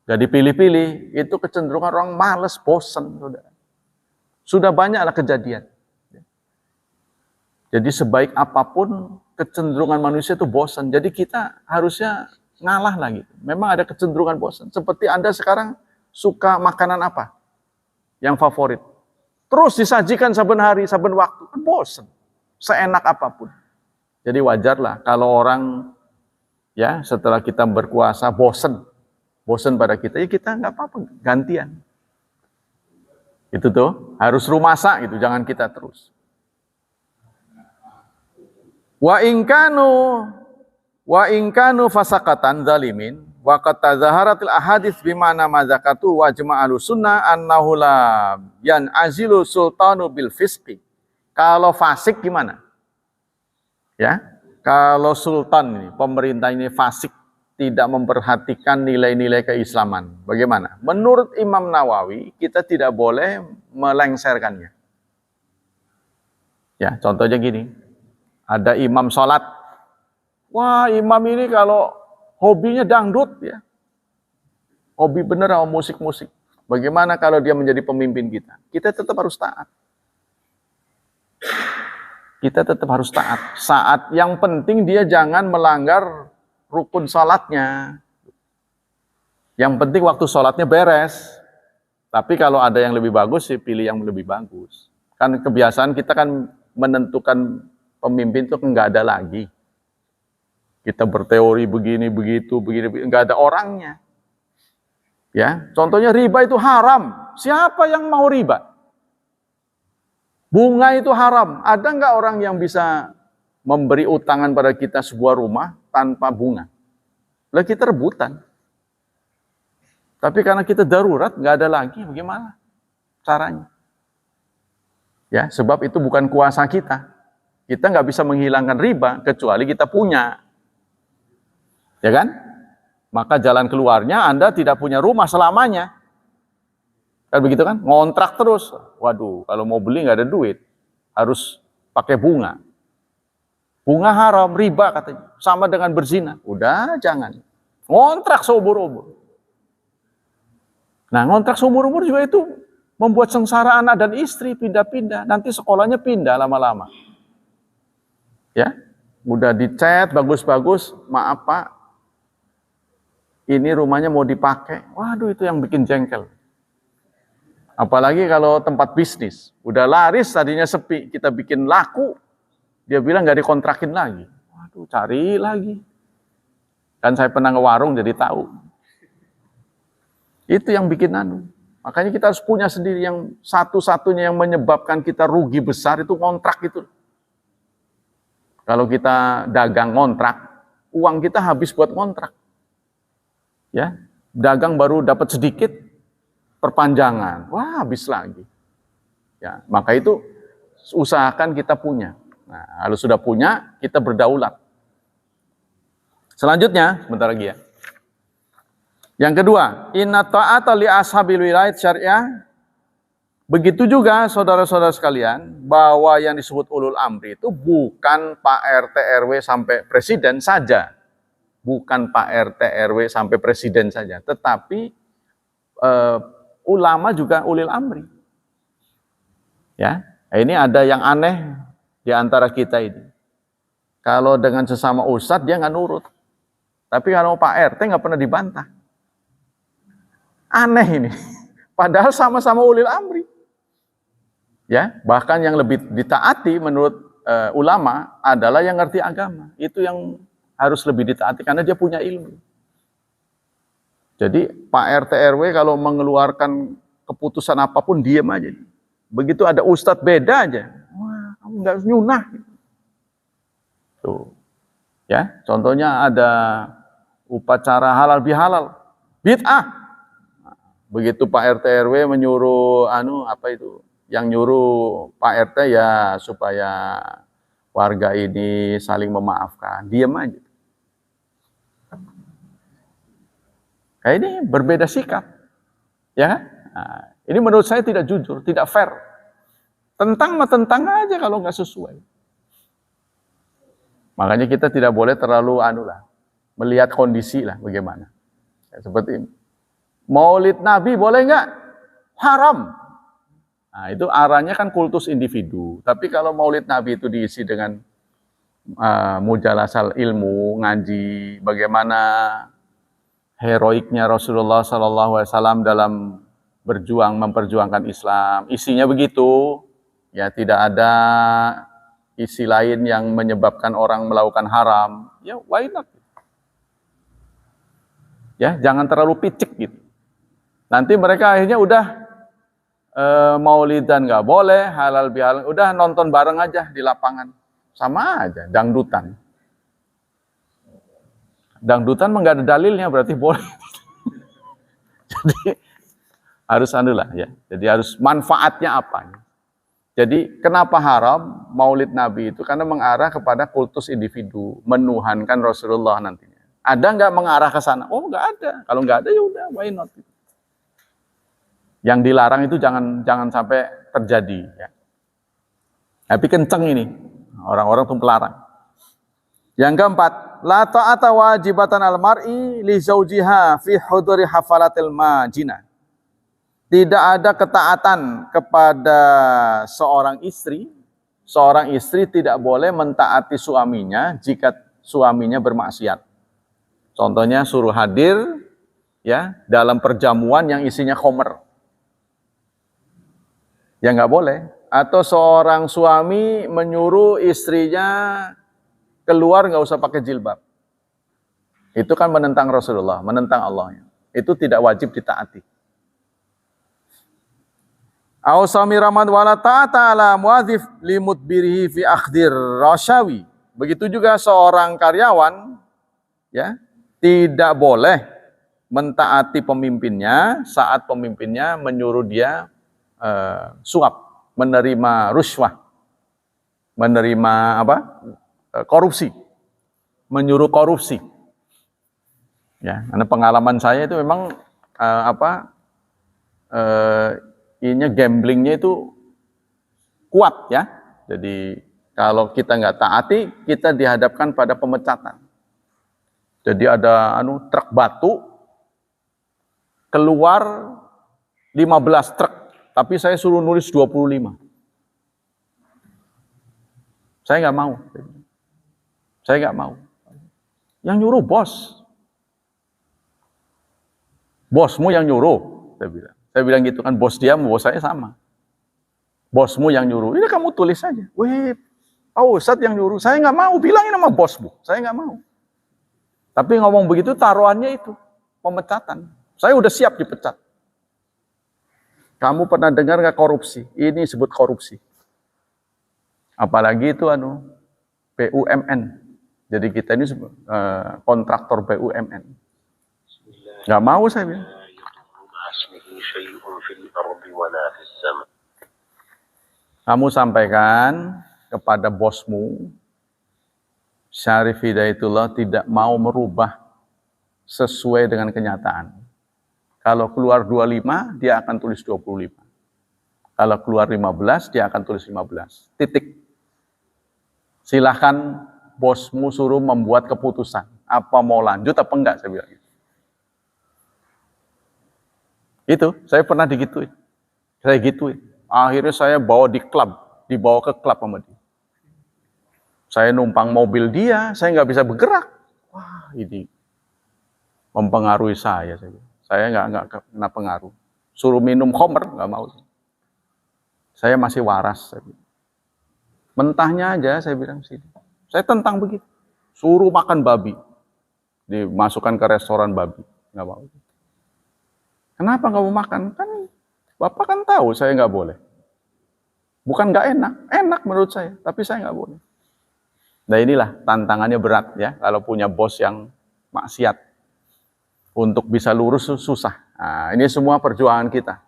jadi pilih-pilih, itu kecenderungan orang malas, bosan. Sudah banyaklah kejadian. Jadi sebaik apapun kecenderungan manusia itu bosan. Jadi kita harusnya ngalah lah gitu. Memang ada kecenderungan bosan. Seperti Anda sekarang suka makanan apa? Yang favorit. Terus disajikan saben hari, saben waktu. Kan bosan. Seenak apapun. Jadi wajarlah kalau orang ya setelah kita berkuasa bosan pada kita, ya kita nggak apa-apa, gantian. Itu tuh harus rumasa gitu, jangan kita terus. Wa inkanu fasaqatan zalimin wa qad tazaharatil ahadits bimana mazakatu wa jama'al sunnah annahu la yan'azilu sultanu bil fisqi. Kalau fasik gimana? Ya. Kalau sultan ini, pemerintah ini fasik, tidak memperhatikan nilai-nilai keislaman. Bagaimana? Menurut Imam Nawawi, kita tidak boleh melengsarkannya. Ya, contohnya gini. Ada imam sholat. Wah, imam ini kalau hobinya dangdut ya. Hobi bener sama musik-musik. Bagaimana kalau dia menjadi pemimpin kita? Kita tetap harus taat. Kita tetap harus taat. Saat yang penting dia jangan melanggar rukun sholatnya. Yang penting waktu sholatnya beres. Tapi kalau ada yang lebih bagus, sih pilih yang lebih bagus. Kan kebiasaan kita kan menentukan pemimpin itu nggak ada lagi. Kita berteori begini, begitu, begini, nggak ada orangnya. Ya, contohnya riba itu haram. Siapa yang mau riba? Bunga itu haram. Ada nggak orang yang bisa memberi utangan pada kita sebuah rumah tanpa bunga? Lah kita rebutan. Tapi karena kita darurat, nggak ada lagi, bagaimana caranya? Ya, sebab itu bukan kuasa kita. Kita nggak bisa menghilangkan riba kecuali kita punya. Ya kan? Maka jalan keluarnya Anda tidak punya rumah selamanya. Kan begitu kan? Ngontrak terus. Waduh, kalau mau beli nggak ada duit. Harus pakai bunga. Bunga haram, riba katanya. Sama dengan berzina. Udah, jangan. Ngontrak seumur-umur. Nah, ngontrak seumur-umur juga itu membuat sengsara anak dan istri, pindah-pindah. Nanti sekolahnya pindah lama-lama. Ya, udah dicat, bagus-bagus. Maaf Pak, ini rumahnya mau dipakai. Waduh, itu yang bikin jengkel. Apalagi kalau tempat bisnis. Udah laris, tadinya sepi. Kita bikin laku. Dia bilang nggak dikontrakin lagi. Waduh, cari lagi. Kan saya pernah ke warung jadi tahu. Itu yang bikin Makanya kita harus punya sendiri yang satu-satunya yang menyebabkan kita rugi besar itu kontrak itu. Kalau kita dagang kontrak, uang kita habis buat kontrak. Ya, dagang baru dapat sedikit, perpanjangan. Wah, habis lagi. Ya, maka itu usahakan kita punya. Nah, kalau sudah punya, kita berdaulat. Selanjutnya, sebentar lagi ya. Yang kedua, inna ta'ata li ashabil wilayat syariah. Begitu juga saudara-saudara sekalian, bahwa yang disebut ulul amri itu bukan Pak RT RW sampai presiden saja. Bukan Pak RT RW sampai presiden saja, tetapi ulama juga ulil amri. Ya, ini ada yang aneh di antara kita ini. Kalau dengan sesama ustadz dia nggak nurut. Tapi kalau Pak RT nggak pernah dibantah. Aneh ini. Padahal sama-sama ulil amri. Ya, bahkan yang lebih ditaati menurut ulama adalah yang ngerti agama. Itu yang harus lebih ditaati karena dia punya ilmu. Jadi Pak RT RW kalau mengeluarkan keputusan apapun diam aja. Begitu ada ustadz beda aja. Wah, kamu nggak nyunah. Tuh. Ya, contohnya ada upacara halal bihalal. Bid'ah. Begitu Pak RT RW menyuruh yang nyuruh Pak RT ya supaya warga ini saling memaafkan, diam aja. Kayak ini berbeda sikap. Ya. Nah, ini menurut saya tidak jujur, tidak fair. Tentang aja kalau nggak sesuai. Makanya kita tidak boleh terlalu melihat kondisi lah bagaimana. Ya, seperti ini. Maulid Nabi boleh nggak? Haram. Nah, itu arahnya kan kultus individu. Tapi kalau Maulid Nabi itu diisi dengan mujalasal ilmu, ngaji, bagaimana heroiknya Rasulullah SAW dalam memperjuangkan Islam. Isinya begitu, ya tidak ada isi lain yang menyebabkan orang melakukan haram. Ya, why not? Ya, jangan terlalu picik gitu. Nanti mereka akhirnya udah maulidan nggak boleh, halal bihalal, udah nonton bareng aja di lapangan. Sama aja, dangdutan. Dangdutan nggak ada dalilnya, berarti boleh. Jadi harus ya. Jadi harus manfaatnya apa? Jadi kenapa haram Maulid Nabi itu? Karena mengarah kepada kultus individu, menuhankan Rasulullah nantinya. Ada nggak mengarah ke sana? Oh, nggak ada. Kalau nggak ada ya udah, why not? Yang dilarang itu jangan sampai terjadi. Ya. Tapi kenceng ini, orang-orang tuh pelarang. Yang keempat, la ta'ata wajibatan al-mar'i li zaujiha fi huduri hafalatil majina. Tidak ada ketaatan kepada seorang istri. Seorang istri tidak boleh mentaati suaminya jika suaminya bermaksiat. Contohnya suruh hadir ya dalam perjamuan yang isinya khomer. Ya nggak boleh. Atau seorang suami menyuruh istrinya keluar nggak usah pakai jilbab. Itu kan menentang Rasulullah, menentang Allah. Itu tidak wajib ditaati. Au samiramad wala ta'ata ala muadzif limudbirihi fi akhdir rasyawi. Begitu juga seorang karyawan ya tidak boleh mentaati pemimpinnya saat pemimpinnya menyuruh dia suap, menerima rusyah, menerima korupsi, menyuruh korupsi. Ya, karena pengalaman saya itu memang gamblingnya itu kuat ya. Jadi Kalau kita nggak taati, kita dihadapkan pada pemecatan. Jadi ada truk batu, keluar 15 truk, tapi saya suruh nulis 25. Saya nggak mau. Saya nggak mau. Yang nyuruh bos. Bosmu yang nyuruh, saya bilang. Saya bilang gitu kan, bos dia, bos saya sama. Bosmu yang nyuruh, ini kamu tulis saja. Wih, Pak Ustadz yang nyuruh, saya nggak mau, bilangin sama bosmu, saya nggak mau. Tapi ngomong begitu, taruhannya itu, pemecatan. Saya udah siap dipecat. Kamu pernah dengar nggak korupsi? Ini disebut korupsi. Apalagi itu BUMN. Jadi kita ini kontraktor BUMN. Nggak mau saya bilang. Kamu sampaikan kepada bosmu, Syarif Hidayatullah tidak mau merubah sesuai dengan kenyataan. Kalau keluar 25, dia akan tulis 25. Kalau keluar 15, dia akan tulis 15. Titik. Silahkan bosmu suruh membuat keputusan. Apa mau lanjut apa enggak, saya bilang. Itu, saya pernah digituin. Saya gituin. Akhirnya saya dibawa ke klub sama dia. Saya numpang mobil dia, saya nggak bisa bergerak. Wah, ini mempengaruhi saya. Saya nggak kena pengaruh. Suruh minum khamr, nggak mau. Saya masih waras. Mentahnya aja, saya bilang sini. Saya tentang begitu. Suruh makan babi. Dimasukkan ke restoran babi. Nggak mau. Kenapa nggak mau makan? Kan Bapak kan tahu saya nggak boleh. Bukan nggak enak, enak menurut saya, tapi saya nggak boleh. Nah inilah tantangannya berat ya, kalau punya bos yang maksiat. Untuk bisa lurus susah. Nah, ini semua perjuangan kita.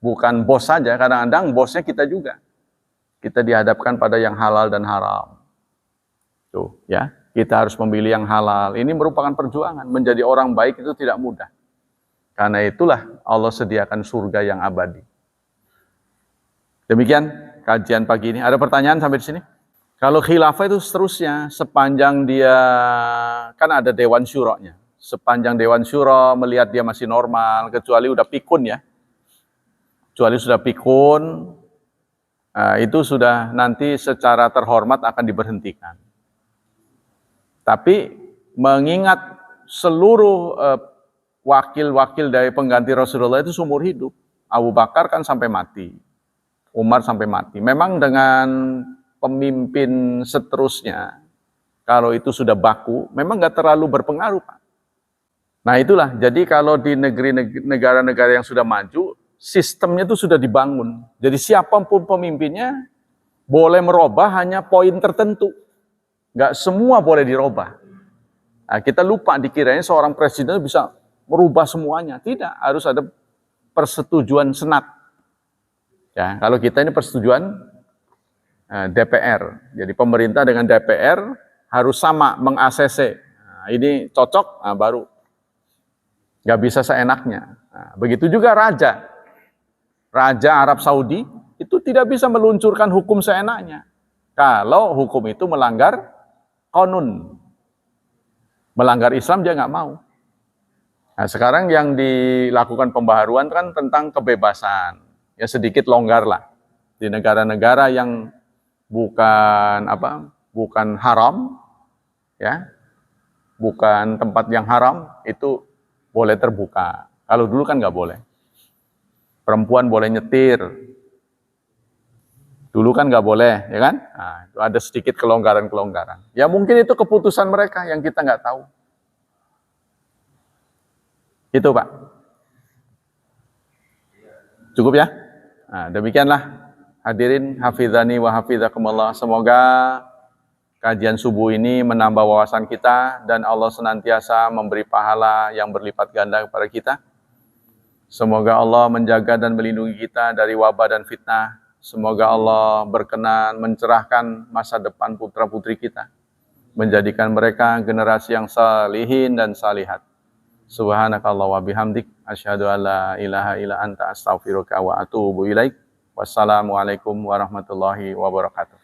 Bukan bos saja, kadang-kadang bosnya kita juga. Kita dihadapkan pada yang halal dan haram. Tuh ya, kita harus memilih yang halal. Ini merupakan perjuangan. Menjadi orang baik itu tidak mudah. Karena itulah Allah sediakan surga yang abadi. Demikian kajian pagi ini. Ada pertanyaan sampai di sini? Kalau khilafah itu seterusnya, sepanjang dia, kan ada Dewan Syuro-nya. Sepanjang Dewan Syuro melihat dia masih normal, kecuali udah pikun ya. Kecuali sudah pikun, itu sudah nanti secara terhormat akan diberhentikan. Tapi mengingat seluruh wakil-wakil dari pengganti Rasulullah itu seumur hidup. Abu Bakar kan sampai mati. Umar sampai mati. Memang dengan pemimpin seterusnya, kalau itu sudah baku, memang nggak terlalu berpengaruh, Pak. Nah itulah, jadi kalau di negara-negara yang sudah maju, sistemnya itu sudah dibangun. Jadi siapapun pemimpinnya, boleh merubah hanya poin tertentu. Nggak semua boleh dirubah. Nah, kita lupa dikiranya seorang presiden bisa merubah semuanya. Tidak, harus ada persetujuan senat. Ya, kalau kita ini persetujuan DPR. Jadi pemerintah dengan DPR harus sama meng-ACC. Nah, ini cocok, baru. Nggak bisa seenaknya. Nah, begitu juga raja. Raja Arab Saudi itu tidak bisa meluncurkan hukum seenaknya. Kalau hukum itu melanggar qanun. Melanggar Islam dia nggak mau. Nah, sekarang yang dilakukan pembaharuan kan tentang kebebasan. Ya sedikit longgar lah. Di negara-negara yang bukan haram, ya, bukan tempat yang haram, itu boleh terbuka. Kalau dulu kan nggak boleh. Perempuan boleh nyetir. Dulu kan nggak boleh, ya kan? Nah, itu ada sedikit kelonggaran-kelonggaran. Ya mungkin itu keputusan mereka yang kita nggak tahu. Itu Pak. Cukup ya? Nah, demikianlah hadirin hafizani wa hafizakumullah. Semoga kajian subuh ini menambah wawasan kita dan Allah senantiasa memberi pahala yang berlipat ganda kepada kita. Semoga Allah menjaga dan melindungi kita dari wabah dan fitnah. Semoga Allah berkenan mencerahkan masa depan putra-putri kita. Menjadikan mereka generasi yang salihin dan salihat. Subhanakallah wa bihamdik. Asyhadu an la ilaha illa anta astaghfiruka wa atubu ilaik. Wassalamualaikum warahmatullahi wabarakatuh.